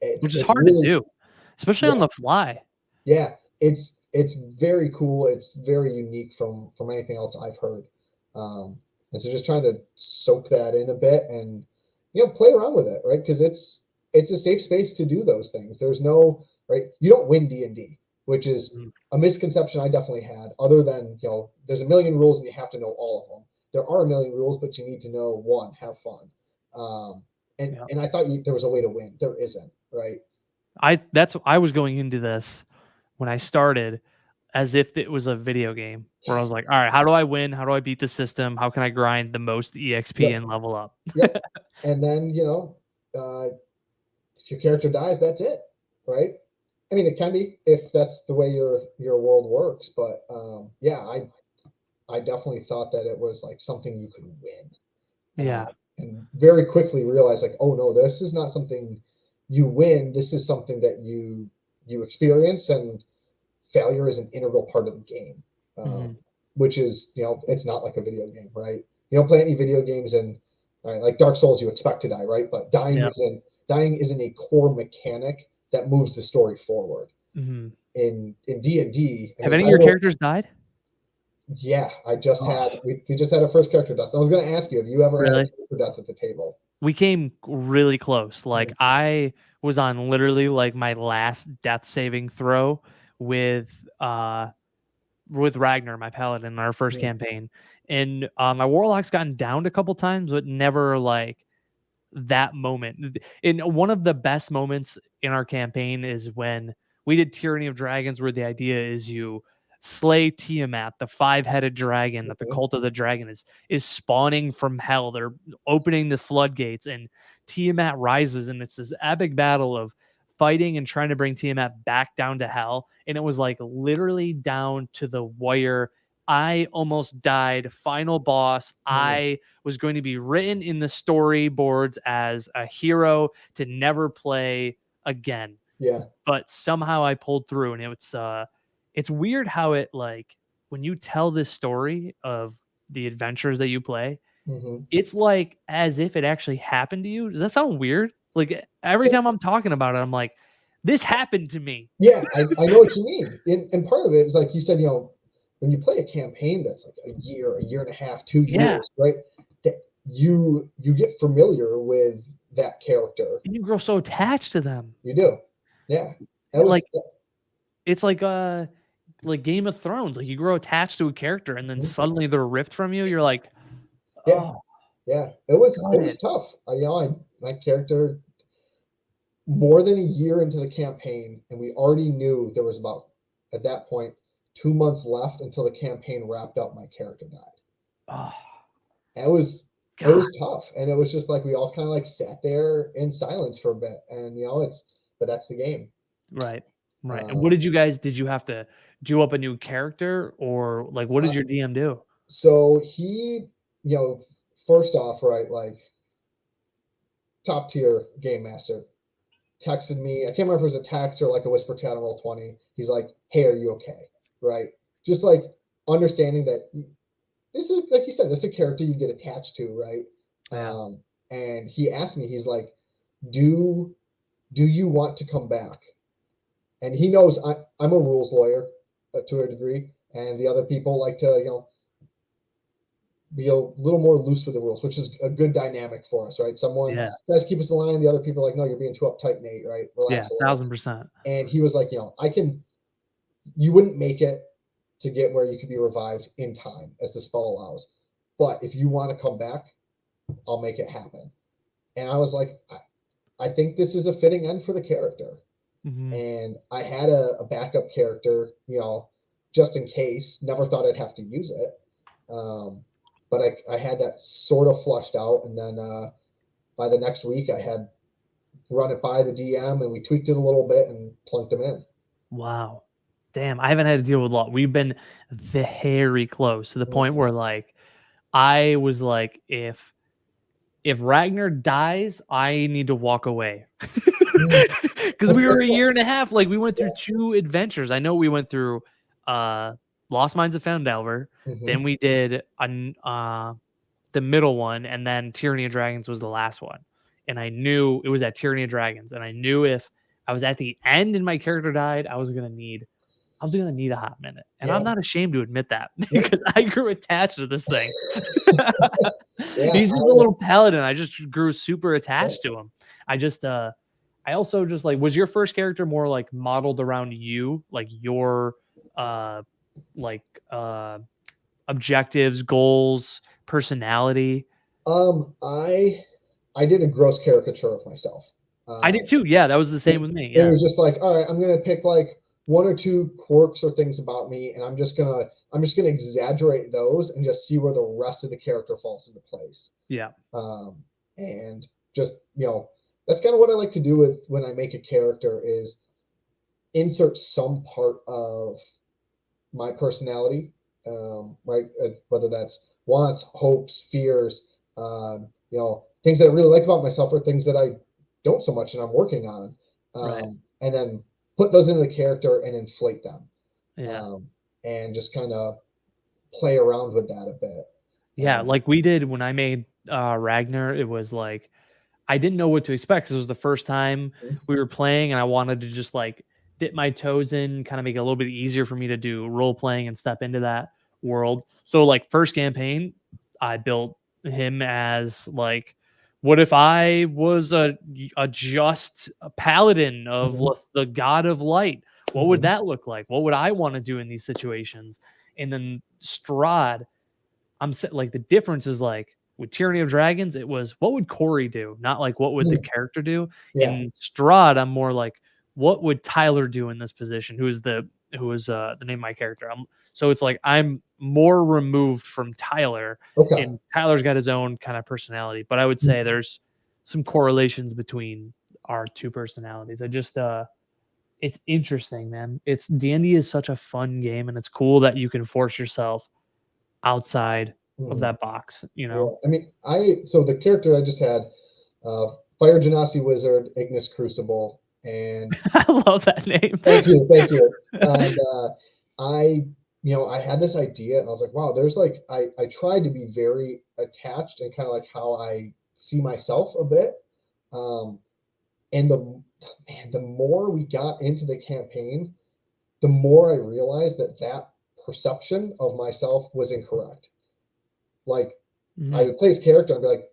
it, Which is it's hard to really, do, especially on yeah, the fly. yeah, it's very cool. It's very unique from anything else I've heard. And so just trying to soak that in a bit, and play around with it, right? Because it's a safe space to do those things. There's no, right. You don't win D&D, which is Mhm. a misconception I definitely had. Other than, there's a million rules and you have to know all of them. There are a million rules, but you need to know one, have fun. Um, and Yeah. and I thought there was a way to win. There isn't, right? I was going into this when I started as if it was a video game where I was like, all right, how do I win? How do I beat the system? How can I grind the most EXP Yep. and level up? Yep. And then, if your character dies, that's it, right? I mean, it can be if that's the way your world works, but yeah, I definitely thought that it was like something you could win, Yeah. and very quickly realized like, oh no, this is not something you win. This is something that you experience, and failure is an integral part of the game, Hmm. which is, it's not like a video game, right? You don't play any video games, and right, like Dark Souls, you expect to die, right? But dying Yeah. isn't a core mechanic that moves the story forward. Mhm. in D&D. I Have mean, any I of don't your know. characters died? Yeah, I just Oh, had we just had our first character death. I was going to ask you, have you ever had a really? character death at the table? We came really close. Like Mhm. I was on literally like my last death saving throw with Ragnar, my paladin, in our first Mhm. campaign. And my warlock's gotten downed a couple times, but never like that moment. And one of the best moments in our campaign is when we did Tyranny of Dragons, where the idea is you slay Tiamat, the five-headed dragon that the Mhm. cult of the dragon is spawning from hell. They're opening the floodgates, and Tiamat rises, and it's this epic battle of fighting and trying to bring Tiamat back down to hell. And it was like literally down to the wire. I almost died. Final boss. Mhm. I was going to be written in the storyboards as a hero to never play again. Yeah. But somehow I pulled through, and it's weird how it like when you tell this story of the adventures that you play, Mhm. it's like as if it actually happened to you. Does that sound weird? Like every time I'm talking about it, I'm like, this happened to me. Yeah, I know what you mean. And part of it is like you said, when you play a campaign that's like a year and a half, two Yeah. years, right? That you get familiar with that character. And you grow so attached to them. You do. Yeah. That was Like it's like Game of Thrones. Like you grow attached to a character and then mhm. suddenly they're ripped from you. You're like, Yeah, oh, yeah. got It was it. tough. My character more than a year into the campaign, and we already knew there was about at that point 2 months left until the campaign wrapped up. My character died. Oh, It was it God. was tough, and it was just like we all kind of like sat there in silence for a bit, and but that's the game. Right. Right. And what Um, did you have to do up a new character or like what did uh, your DM do? so he, you know, first off, right, like top tier game master texted me. I can't remember if it was a text or like a whisper chat on Roll20. He's like, "Hey, are you okay?" Right? Just like understanding that this is like you said, this is a character you get attached to, right? Yeah. And he asked me, he's like, "Do do you want to come back?" And he knows I'm a rules lawyer to a degree, and the other people like to be a little more loose with the rules, which is a good dynamic for us, right? Someone Yeah. tries to keep us in line, the other people are like, "No, you're being too uptight, Nate. Right? Yeah. Relax a little." 1000%. And he was like, I can. You wouldn't make it to get where you could be revived in time as the spell allows, but if you want to come back, I'll make it happen. And I was like, I think this is a fitting end for the character. Hmm. And I had a backup character, just in case. Never thought I'd have to use it, but I had that sort of flushed out, and then by the next week, I had run it by the DM, and we tweaked it a little bit and plunked him in. Wow. Damn, I haven't had to deal with a lot. We've been very close to the point Mhm. where like I was like, if Ragnar dies, I need to walk away. Mm. Because we were a year and a half, like we went through Yeah. 2 adventures. I know we went through Lost Mines of Foundelver, then Hmm. we did the middle one, and then Tyranny of Dragons was the last one. And I knew it was at Tyranny of Dragons, and I knew if I was at the end and my character died, I was gonna need a hot minute. And I'm Yeah. not ashamed to admit that Yeah. because I grew attached to this thing. Yeah. He's just a little paladin. I just grew super attached to him. I just I also just like was your first character more like modeled around you, like your uh like uh objectives, goals, personality? Um, I I did a gross caricature of myself. I did Um, too. Yeah, that was the same it, with me. it Yeah. was just like, all right, I'm gonna pick like one or two quirks or things about me, and I'm just gonna exaggerate those and just see where the rest of the character falls into place. Yeah. Um, and just that's kind of what I like to do with when I make a character is insert some part of my personality, right? Whether that's wants, hopes, fears, things that I really like about myself or things that I don't so much and I'm working on, Right. and then put those into the character and inflate them, Yeah. um, and just kind of play around with that a bit. Yeah, Um, like we did when I made Ragnar, it was like I didn't know what to expect because it was the first time we were playing and I wanted to just like dip my toes in, kind of make it a little bit easier for me to do role playing and step into that world. So like first campaign, I built him as like, what if I was a just a paladin of Hmm. the god of light? What would Hmm. that look like? What would I want to do in these situations? And then Strahd, like the difference is like with Tyranny of Dragons, it was what would Cory do, not like what would the character do. Yeah. In Strahd, I'm more like what would Tyler do in this position? Who is the name of my character? So it's like I'm more removed from Tyler, Okay. and Tyler's got his own kind of personality. But I would say there's some correlations between our two personalities. I just it's interesting, man. It's D&D is such a fun game, and it's cool that you can force yourself outside of Mhm. that box, you Yeah. know? I mean, so the character I just had, Fire Genasi Wizard, Ignis Crucible, and I love that name. thank you. And I, I had this idea, and I was like, wow, there's like, I tried to be very attached and kind of like how I see myself a bit. Um, and the more we got into the campaign, the more I realized that perception of myself was incorrect. Like, I Mhm. would play his character and be like,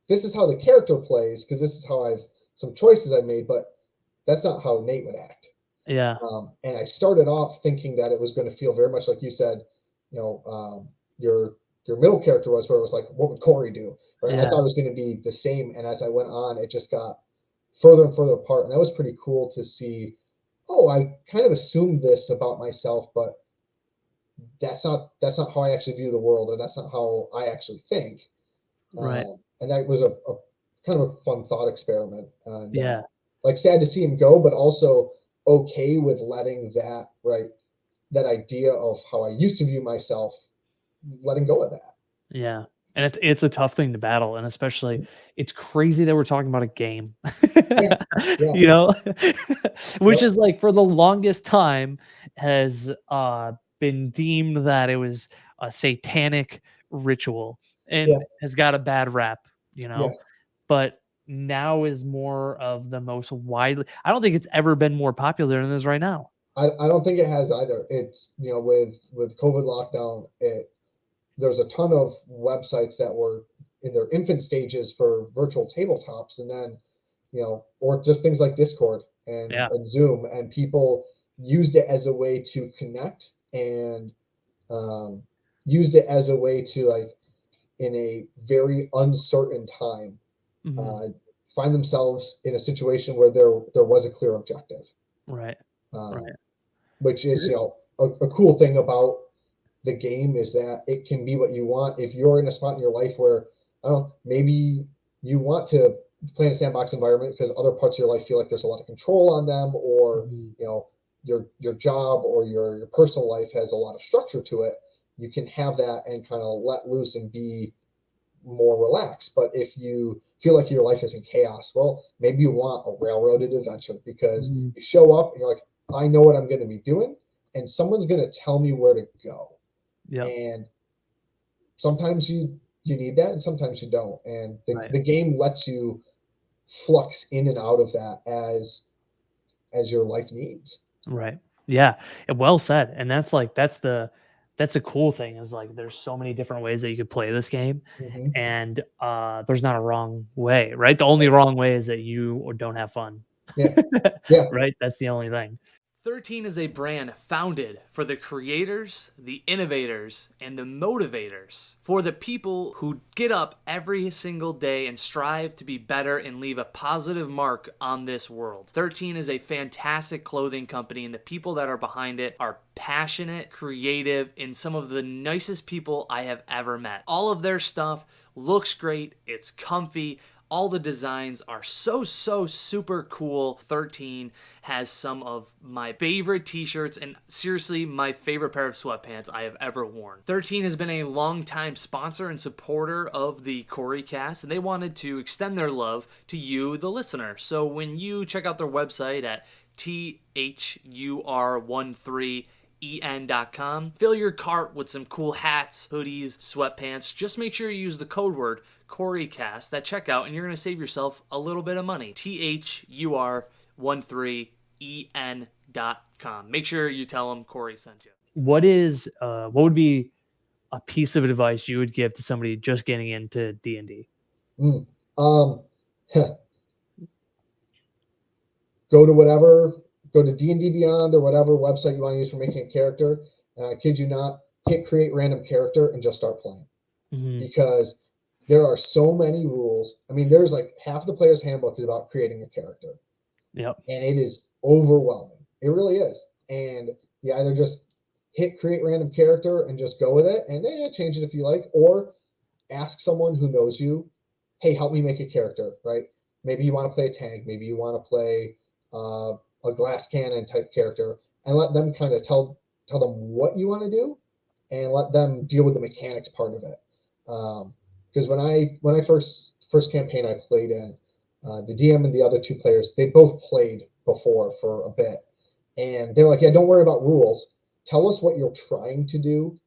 this is how the character plays because this is how I've some choices I've made, but that's not how Nate would act. Yeah, And I started off thinking that it was going to feel very much like you said, you know, your middle character was, where it was like, what would Cory do? Right? I yeah, thought it was going to be the same, and as I went on, it just got further and further apart, and that was pretty cool to see. Oh, I kind of assumed this about myself, but that's not how I actually view the world, or that's not how I actually think. right. And that was a kind of a fun thought experiment, and Yeah, like sad to see him go, but also okay with letting that right that idea of how I used to view myself, letting go of that. yeah, and it's a tough thing to battle, and especially it's crazy that we're talking about a game. Yeah, yeah, You know? Which yep, is, like, for the longest time has, been deemed that it was a satanic ritual yeah, and has got a bad rap, you yeah. know? But now is more of the most widely I don't think it's ever been more popular than it is right now. I don't think it has either. It's with COVID lockdown, there's a ton of websites that were in their infant stages for virtual tabletops, and then or just things like Discord Yeah, and Zoom, and people used it as a way to connect and um, used it as a way to, like, in a very uncertain time, mhm, uh, find themselves in a situation where there was a clear objective, right, um, right. which is a cool thing about the game, is that it can be what you want. If you're in a spot in your life where, I don't know, maybe you want to play in a sandbox environment because other parts of your life feel like there's a lot of control on them, or Mhm, your job or your personal life has a lot of structure to it, you can have that and kind of let loose and be more relaxed. But if you feel like your life is in chaos, well, maybe you want a railroaded adventure because mhm, you show up and you're like, I know what I'm going to be doing, and someone's going to tell me where to go. yep, And sometimes you need that, and sometimes you don't. And right. the game lets you flux in and out of that as your life needs. Right. Yeah. Well said. And that's like that's the cool thing is like there's so many different ways that you could play this game Hmm. and there's not a wrong way, right? The only wrong way is that you or don't have fun. Yeah, yeah. Right? That's the only thing. 13 is a brand founded for the creators, the innovators, and the motivators. For the people who get up every single day and strive to be better and leave a positive mark on this world. 13 is a fantastic clothing company, and the people that are behind it are passionate, creative, and some of the nicest people I have ever met. All of their stuff looks great, it's comfy, all the designs are so super cool. 13 has some of my favorite t-shirts and seriously my favorite pair of sweatpants I have ever worn. 13 has been a long-time sponsor and supporter of the Cory Cast, and they wanted to extend their love to you, the listener. So when you check out their website at THUR13en.com. Fill your cart with some cool hats, hoodies, sweatpants. Just make sure you use the code word CoryCast at checkout, and you're going to save yourself a little bit of money. THUR13 geeken.com. Make sure you tell them Cory sent you. What would be a piece of advice you would give to somebody just getting into D&D? Mm. Go to D&D Beyond or whatever website you want to use for making a character. Kid you not, hit create random character and just start playing. Mm-hmm. Because there are so many rules. I mean, there's like half the player's handbook is about creating a character. Yep. And it is overwhelming. It really is. And you either just hit create random character and just go with it and then change it if you like, or ask someone who knows you, hey, help me make a character, right? Maybe you want to play a tank, maybe you want to play a glass cannon type character, and let them kind of tell them what you want to do, and let them deal with the mechanics part of it. Because when I first campaign I played in, the DM and the other two players, they both played before for a bit, and they're like, yeah, don't worry about rules. Tell us what you're trying to do,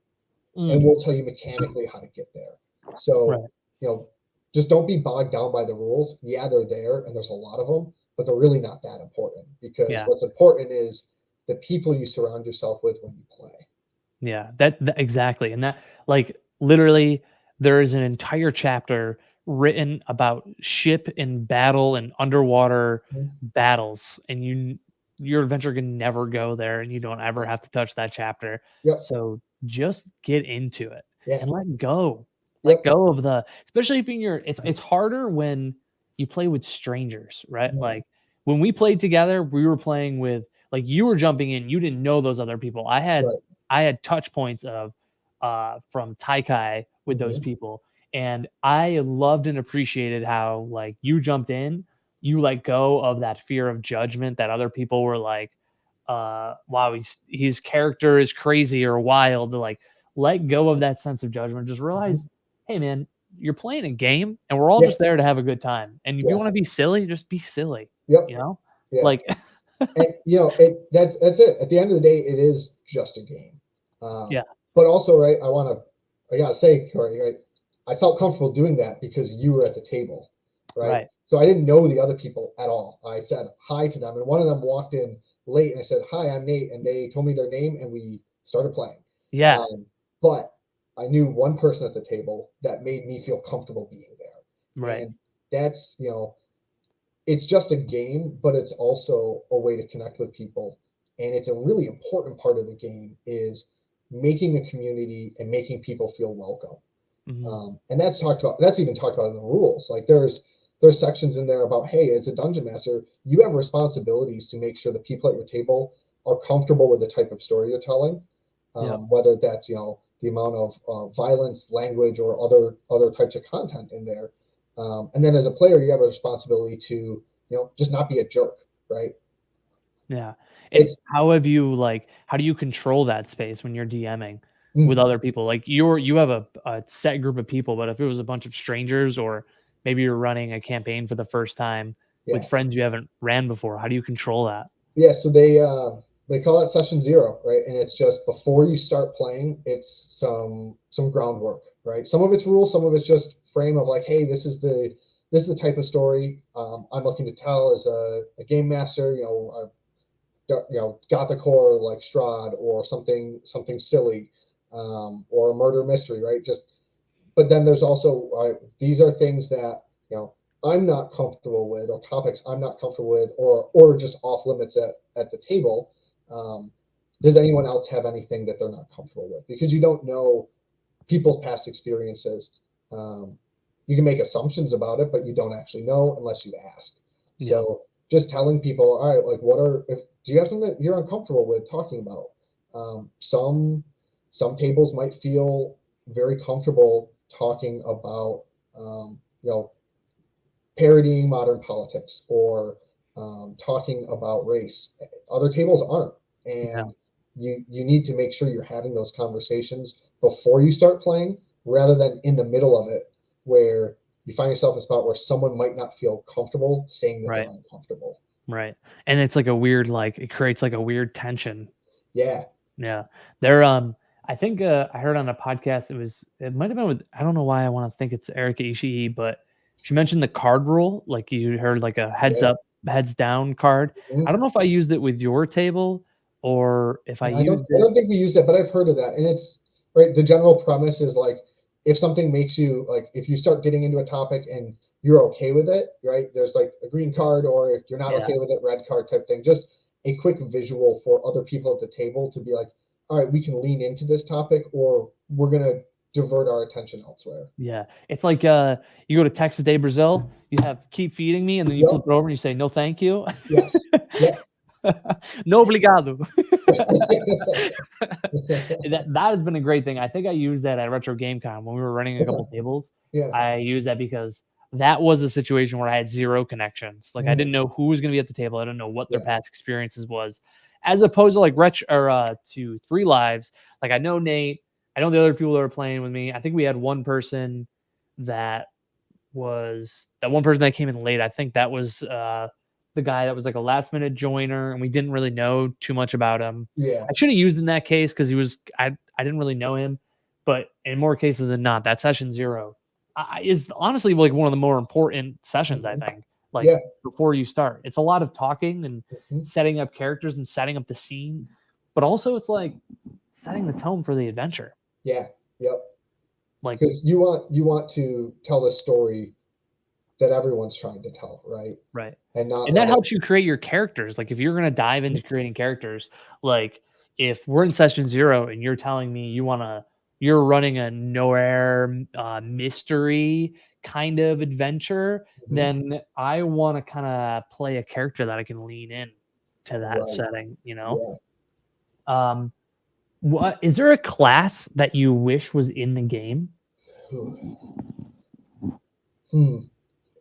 and we'll tell you mechanically how to get there. So, Right. Just don't be bogged down by the rules. Yeah, they're there, and there's a lot of them, but they're really not that important, because what's important is the people you surround yourself with when you play. Yeah, that exactly. And that, like, literally, there is an entire chapter written about ship and battle and underwater battles, and your adventure can never go there, and you don't ever have to touch that chapter. Yep. So just get into it and let go. Yep. Let go of especially if it's harder when you play with strangers, right? Like when we played together, we were playing with, like, you were jumping in, you didn't know those other people. I had touch points of from Taikai with those people, and I loved and appreciated how, like, you jumped in, you let go of that fear of judgment that other people were like, wow, his character is crazy or wild. To, like, let go of that sense of judgment. Just realize, hey man, you're playing a game, and we're all just there to have a good time. And if you want to be silly, just be silly. Yep. You know, like, and that's it. At the end of the day, it is just a game. But also, right, I gotta say, Cory, right, I felt comfortable doing that because you were at the table, right? So I didn't know the other people at all. I said hi to them, and one of them walked in late, and I said, "Hi, I'm Nate," and they told me their name, and we started playing. But I knew one person at the table that made me feel comfortable being there. And that's, it's just a game, but it's also a way to connect with people. And it's a really important part of the game is making a community and making people feel welcome. And that's even talked about in the rules. Like there's sections in there about, hey, as a dungeon master, you have responsibilities to make sure the people at your table are comfortable with the type of story you're telling, whether that's, the amount of violence, language, or other types of content in there. And then as a player, you have a responsibility to, just not be a jerk, right? Yeah. And how do you control that space when you're DMing with other people? Like you have a set group of people, but if it was a bunch of strangers, or maybe you're running a campaign for the first time with friends you haven't ran before, how do you control that? Yeah. So they call it session 0, right? And it's just before you start playing, it's some groundwork, right? Some of it's rules, some of it's just frame of like, hey, this is the type of story I'm looking to tell as a game master, gothic horror like Strahd, or something silly, or a murder mystery, right? But then there's also these are things that I'm not comfortable with, or topics I'm not comfortable with, or just off limits at the table. Does anyone else have anything that they're not comfortable with? Because you don't know people's past experiences. You can make assumptions about it, but you don't actually know unless you ask. So just telling people, all right, like, do you have something that you're uncomfortable with talking about? Some tables might feel very comfortable talking about, parodying modern politics, or talking about race. Other tables aren't, and you need to make sure you're having those conversations before you start playing, rather than in the middle of it, where you find yourself in a spot where someone might not feel comfortable saying that they're uncomfortable. Right. And it's like a weird, it creates like a weird tension. Yeah. There, I think I heard on a podcast, it might have been with, I don't know why I want to think it's Erika Ishii, but she mentioned the card rule. Like, you heard like a heads up heads down card. I don't know if I used it with your table or if I used I it. don't think we use that, but I've heard of that. And it's right. The general premise is like, if something makes you like, if you start getting into a topic and you're okay with it, right? There's like a green card, or if you're not Yeah. okay with it, red card type thing. Just a quick visual for other people at the table to be like, all right, we can lean into this topic, or we're gonna divert our attention elsewhere. Yeah. It's like you go to Texas Day Brazil, you have keep feeding me, and then you Yep. flip it over and you say no thank you. Yes. Yep. No obrigado. that has been a great thing. I think I used that at Retro Game Con when we were running a couple tables. Yeah. I used that because that was a situation where I had zero connections. Like I didn't know who was going to be at the table. I didn't know what their past experiences was, as opposed to like to 3 Lives. Like I know Nate, I know the other people that are playing with me. I think we had one person that came in late. I think that was the guy that was like a last minute joiner, and we didn't really know too much about him. Yeah. I should have used in that case because I didn't really know him, but in more cases than not, that session 0 is honestly like one of the more important sessions. I think before you start, it's a lot of talking and setting up characters and setting up the scene, but also it's like setting the tone for the adventure. Yeah. Yep. Like, because you want to tell the story that everyone's trying to tell, right? Right. And that helps you create your characters. Like if you're going to dive into creating characters, like if we're in session 0 and you're telling me you're running a noir mystery kind of adventure, then I want to kind of play a character that I can lean in to that setting, you know? Yeah. What is there a class that you wish was in the game?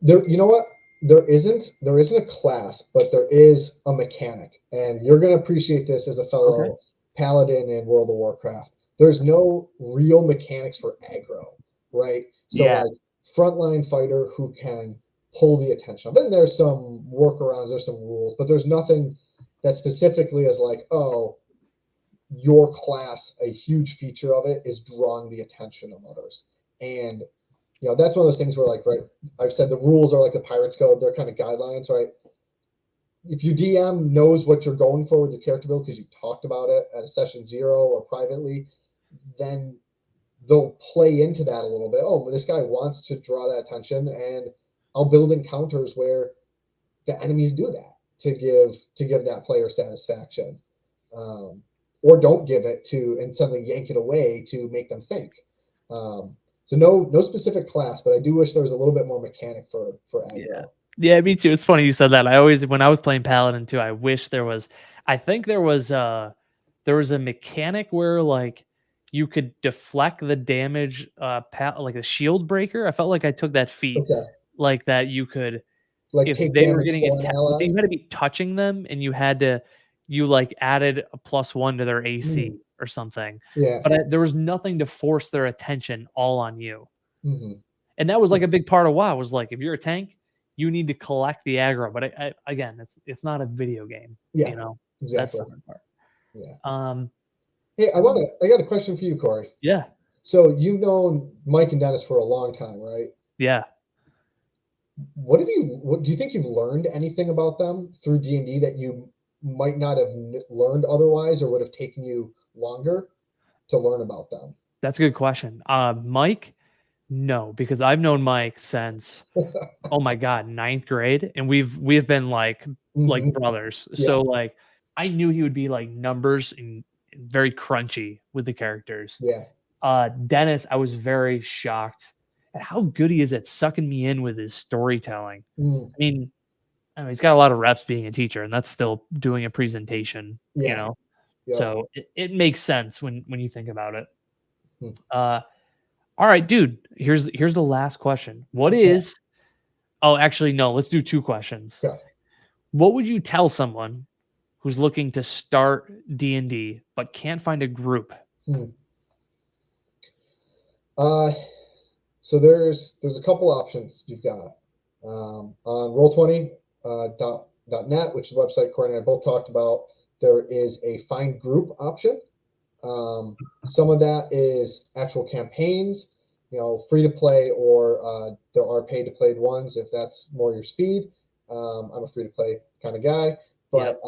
There, you know what? There isn't a class, but there is a mechanic, and you're going to appreciate this as a fellow paladin in World of Warcraft. There's no real mechanics for aggro, right? So like frontline fighter who can pull the attention. Then there's some workarounds, there's some rules, but there's nothing that specifically is like, oh, your class, a huge feature of it is drawing the attention of others. And that's one of those things where, like, right, I've said the rules are like the Pirates Code. They're kind of guidelines, right? If your DM knows what you're going for with your character build because you talked about it at a session 0 or privately, then they'll play into that a little bit. Oh, this guy wants to draw that attention, and I'll build encounters where the enemies do that to give that player satisfaction, or don't give it to and suddenly yank it away to make them think. So no specific class, but I do wish there was a little bit more mechanic for aggro. Yeah, me too. It's funny you said that. When I was playing Paladin too, I wish there was. I think there was a mechanic where like you could deflect the damage, like a shield breaker. I felt like I took that feat, like that you could, like if take they were damage getting for an attacked, ally. you had to be touching them, and you like added a +1 to their AC or something. Yeah. But there was nothing to force their attention all on you. And that was like a big part of WoW was like, if you're a tank, you need to collect the aggro. But again, it's not a video game. Yeah, you know, exactly. That's the hard part. Yeah. Hey, I got a question for you, Cory. Yeah. So you've known Mike and Dennis for a long time, right? Yeah. What do you think you've learned anything about them through D&D that you might not have learned otherwise, or would have taken you longer to learn about them? That's a good question. Mike, no, because I've known Mike since, oh my God, 9th grade. And we've been like brothers. Yeah. So like, I knew he would be like numbers and very crunchy with the characters. Yeah. Dennis, I was very shocked at how good he is at sucking me in with his storytelling. I mean, he's got a lot of reps being a teacher, and that's still doing a presentation, you know? Yeah. So it makes sense when you think about it. All right, dude, here's the last question. Oh, actually, no, let's do 2 questions. Yeah. What would you tell someone who's looking to start D&D but can't find a group? So there's a couple options you've got on Roll20.net, which is a website Cory and I both talked about. There is a find group option. Some of that is actual campaigns, free to play, or there are pay to play ones if that's more your speed. I'm a free to play kind of guy, but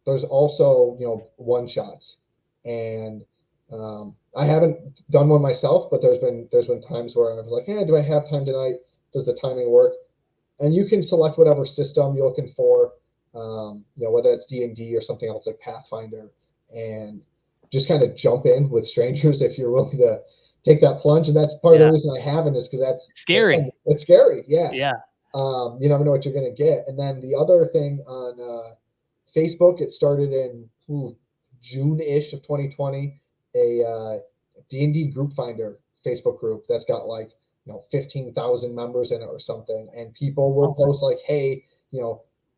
there's also one shots, and I haven't done one myself, but there's been times where I was like, hey, do I have time tonight? Does the timing work? And you can select whatever system you're looking for, whether it's D&D or something else like Pathfinder, and just kind of jump in with strangers if you're willing to take that plunge. And that's part of the reason I haven't is because that's scary. It's scary. Yeah. Yeah. You never know what you're going to get. And then the other thing on Facebook, it started in June-ish of 2020, a D&D group finder Facebook group that's got like 15,000 members in it or something, and people will post like, hey,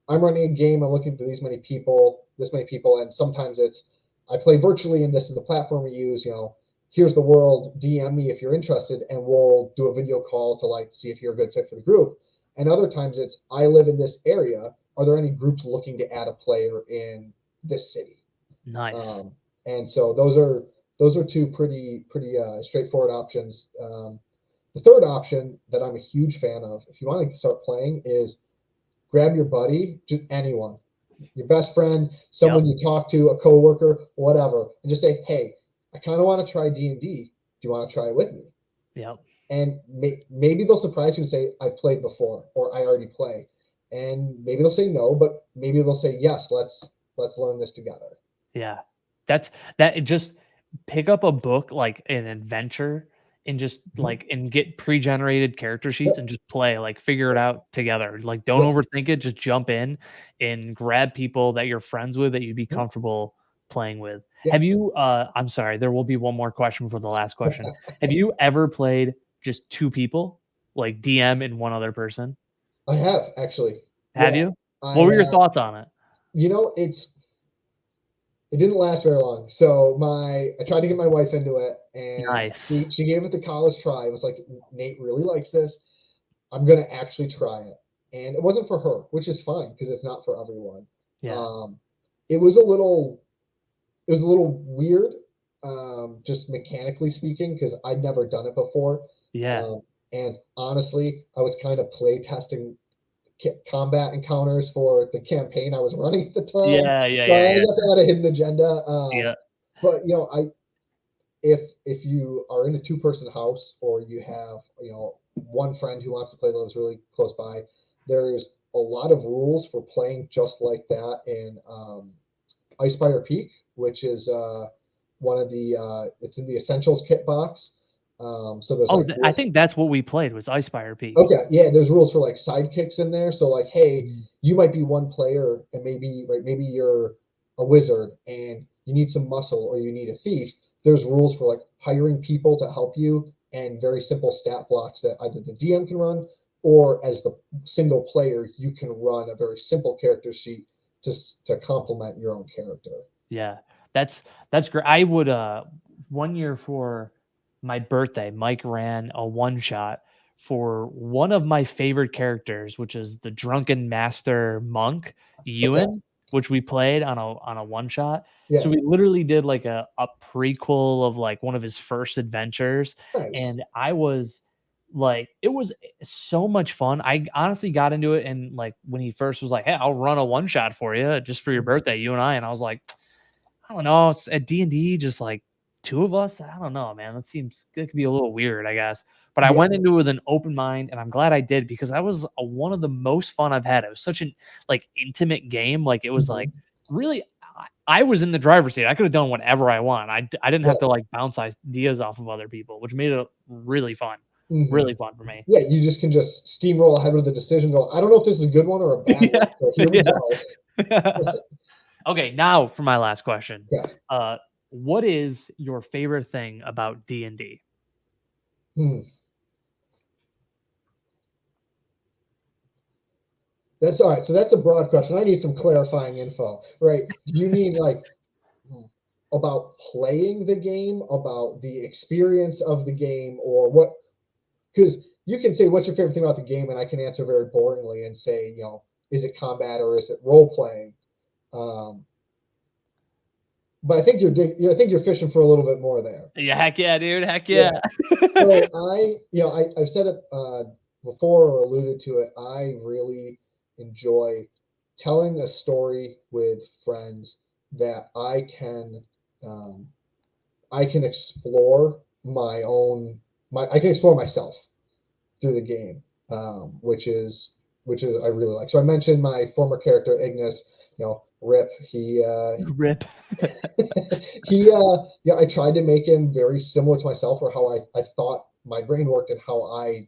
I'm running a game, I'm looking for this many people, and sometimes it's, I play virtually and this is the platform we use, here's the world, DM me if you're interested, and we'll do a video call to like see if you're a good fit for the group. And other times it's, I live in this area, are there any groups looking to add a player in this city? Nice. And so those are two pretty straightforward options. The third option that I'm a huge fan of, if you want to start playing, is grab your buddy, just anyone, your best friend, someone you talk to, a coworker, whatever, and just say, hey, I kind of want to try D&D. Do you want to try it with me? Yep. And maybe they'll surprise you and say, I've played before, or I already play. And maybe they'll say no, but maybe they'll say, yes, let's learn this together. Yeah. Just pick up a book, like an adventure, and just like, and get pre-generated character sheets and just play, like figure it out together. Like, don't overthink it. Just jump in and grab people that you're friends with that you'd be comfortable playing with. Have you, I'm sorry, there will be one more question before the last question. Have you ever played just two people, like DM and one other person? I have, actually. Have you? What were your thoughts on it? It didn't last very long. So I tried to get my wife into it, and nice. she gave it the college try. It was like, Nate really likes this. I'm gonna actually try it. And it wasn't for her, which is fine because it's not for everyone. Yeah. It was a little weird, just mechanically speaking, because I'd never done it before. Yeah. And honestly, I was kind of play testing combat encounters for the campaign I was running at the time. Yeah. I guess I had a hidden agenda. But if you are in a two-person house, or you have one friend who wants to play that lives really close by, there's a lot of rules for playing just like that in Icefire Peak, which is one of the it's in the Essentials kit box. So there's I think that's what we played, was Icefire Peak. Okay, yeah, there's rules for like sidekicks in there. So like, hey, you might be one player, and maybe you're a wizard and you need some muscle, or you need a thief. There's rules for like hiring people to help you, and very simple stat blocks that either the DM can run, or as the single player you can run a very simple character sheet just to complement your own character. Yeah, that's great. I would 1 year for my birthday, Mike ran a one shot for one of my favorite characters, which is the Drunken Master Monk, Ewan, which we played on a one shot. Yeah. So we literally did like a prequel of like one of his first adventures. Nice. And I was like, it was so much fun. I honestly got into it, and like when he first was like, hey, I'll run a one shot for you just for your birthday, you and I. And I was like, I don't know, it's at D&D, just like two of us. I don't know, man. That could be a little weird, I guess. But I went into it with an open mind, and I'm glad I did, because that was one of the most fun I've had. It was such an like intimate game. Like, it was like really, I was in the driver's seat. I could have done whatever I want. I didn't have to like bounce ideas off of other people, which made it really fun. Really fun for me. Yeah, you just can just steamroll ahead with the decision. Go, I don't know if this is a good one or a bad one. So here we go. Okay, now for my last question. Yeah. What is your favorite thing about D&D? That's all right. So that's a broad question. I need some clarifying info, right? Do you mean like about playing the game, about the experience of the game, or what? Because you can say, what's your favorite thing about the game? And I can answer very boringly and say, is it combat or is it role playing? But I think you're fishing for a little bit more there. Yeah, heck yeah, dude. Heck yeah. So I've said it before or alluded to it. I really enjoy telling a story with friends that I can explore I can explore myself through the game, which is I really like. So I mentioned my former character Ignis, Rip. Rip. Yeah, I tried to make him very similar to myself, or how I thought my brain worked and how I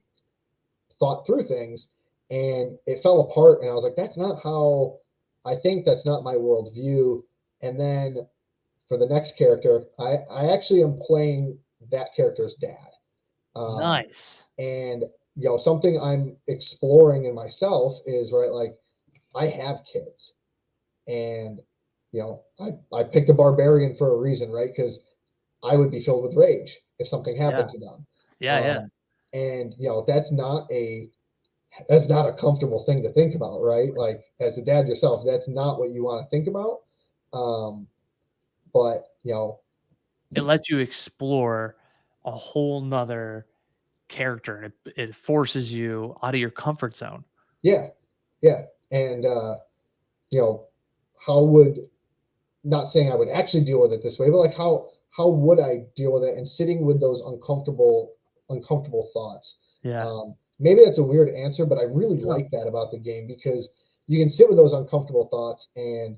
thought through things, and it fell apart. And I was like, that's not how I think. That's not my worldview. And then for the next character, I actually am playing that character's dad. Nice. And something I'm exploring in myself is, right, like, I have kids, and I picked a barbarian for a reason, right? Because I would be filled with rage if something happened to them. Yeah. And that's not a comfortable thing to think about, right? Like, as a dad yourself, that's not what you want to think about. But It lets you explore a whole nother character, and it forces you out of your comfort zone. yeah, and how would, not saying I would actually deal with it this way, but like, how would I deal with it, and sitting with those uncomfortable thoughts. Yeah. Maybe that's a weird answer, but I really like that about the game, because you can sit with those uncomfortable thoughts and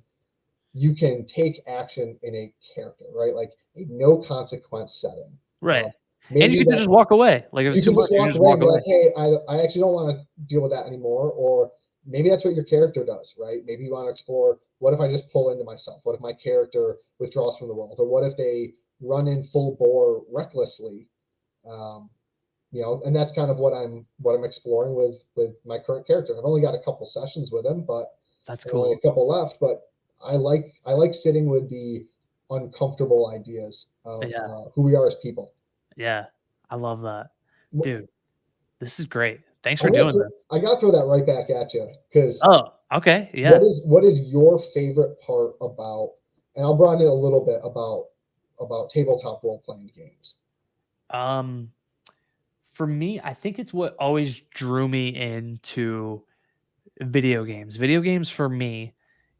you can take action in a character, right? Like a no consequence setting. Right. Maybe And you can just walk away. Like, if you it's too can much, you can just walk and be away. like, hey, I actually don't want to deal with that anymore. Or maybe that's what your character does, right? Maybe you want to explore, what if I just pull into myself? What if my character withdraws from the world? Or what if they run in full bore recklessly? And that's kind of what I'm exploring with my current character. I've only got a couple sessions with him, but That's only cool. a couple left. But I like sitting with the uncomfortable ideas of who we are as people. Yeah. I love that. Wh- Dude, this is great. Thanks I'm for gonna doing this. I gotta throw that right back at you, because Oh, okay. Yeah. what is your favorite part about? And I'll broaden it a little bit about tabletop role playing games. Um, for me, I think it's what always drew me into video games. Video games for me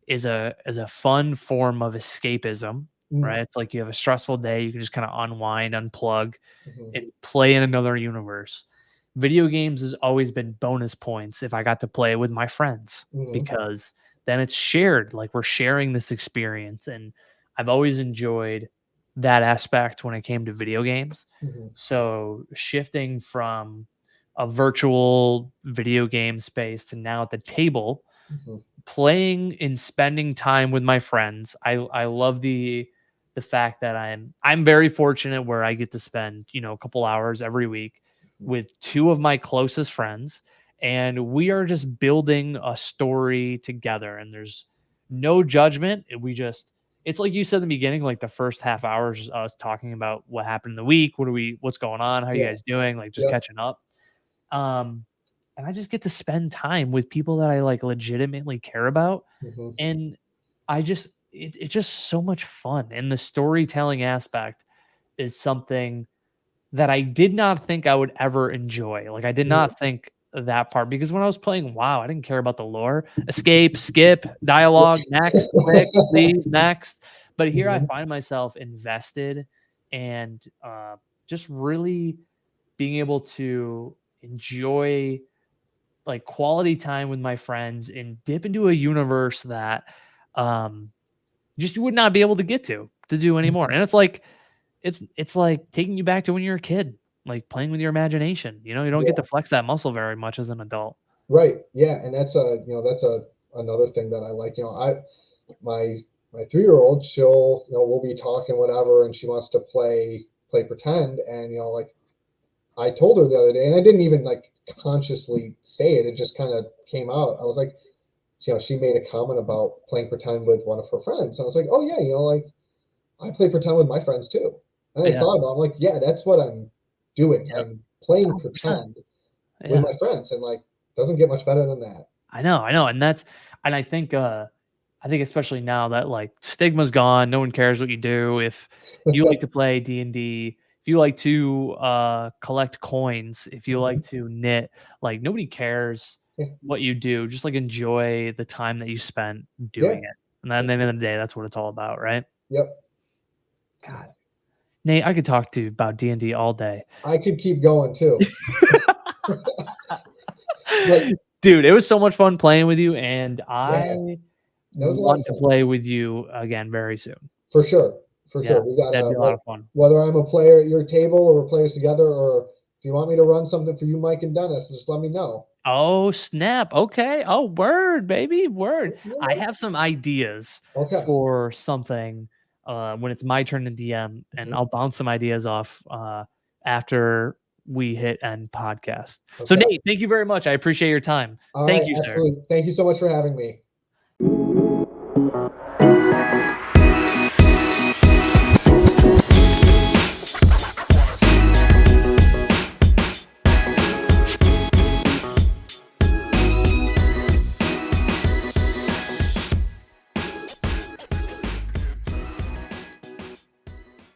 is a fun form of escapism, Mm, right? It's like you have a stressful day, you can just kind of unwind, unplug, mhm, and play in another universe. Video games has always been bonus points if I got to play with my friends, mhm, because then it's shared. Like, we're sharing this experience, and I've always enjoyed that aspect when it came to video games. mhm, So shifting from a virtual video game space to now at the table, mhm, playing and spending time with my friends. I love the fact that I'm very fortunate where I get to spend, a couple hours every week with two of my closest friends, and we are just building a story together, and there's no judgment. It's like you said in the beginning, like the first half hour is us talking about what happened in the week, what's going on, how you yeah, guys doing, like just yeah, catching up. Um and I just get to spend time with people that I like legitimately care about. mhm, And it's just so much fun. And the storytelling aspect is something that I did not think I would ever enjoy. Like, I did mhm, not think that part, because when I was playing WoW, I didn't care about the lore. Escape, skip, dialogue, next, quick, please, next. But here I mhm, find myself invested, and just really being able to enjoy like quality time with my friends and dip into a universe that um just you would not be able to get to do anymore. And it's like taking you back to when you're a kid, like playing with your imagination. You don't get to yeah. flex that muscle very much as an adult. Right. Yeah, and that's another thing that I like. My my 3-year-old, she'll, we'll be talking whatever, and she wants to play pretend, and like, I told her the other day, and I didn't even like consciously say it. It just kind of came out. I was like, she made a comment about playing pretend with one of her friends. I was like, oh yeah, like, I play pretend with my friends too. And I Yeah. thought about it, I'm like, yeah, that's what I'm doing. Yep. I'm playing 100%. pretend with Yeah. my friends, and like, doesn't get much better than that. I know. And I think especially now that like stigma's gone, no one cares what you do. If you like to play D&D, if you like to collect coins, if you like Mhm, to knit, like nobody cares what you do. Just like enjoy the time that you spent doing it. And then at the end of the day, that's what it's all about, right? Yep. God, Nate, I could talk to you about D&D all day. I could keep going too. Dude, it was so much fun playing with you, and I want to play with you again very soon. For sure. For sure. We got that'd be a lot of fun. Whether I'm a player at your table or we're players together, or if you want me to run something for you, Mike and Dennis, just let me know. Oh, snap. Okay. Oh, word, baby. Word. I have some ideas for something when it's my turn to DM, and I'll bounce some ideas off after we hit end podcast. So, Nate, thank you very much. I appreciate your time. Thank you, sir. Thank you so much for having me.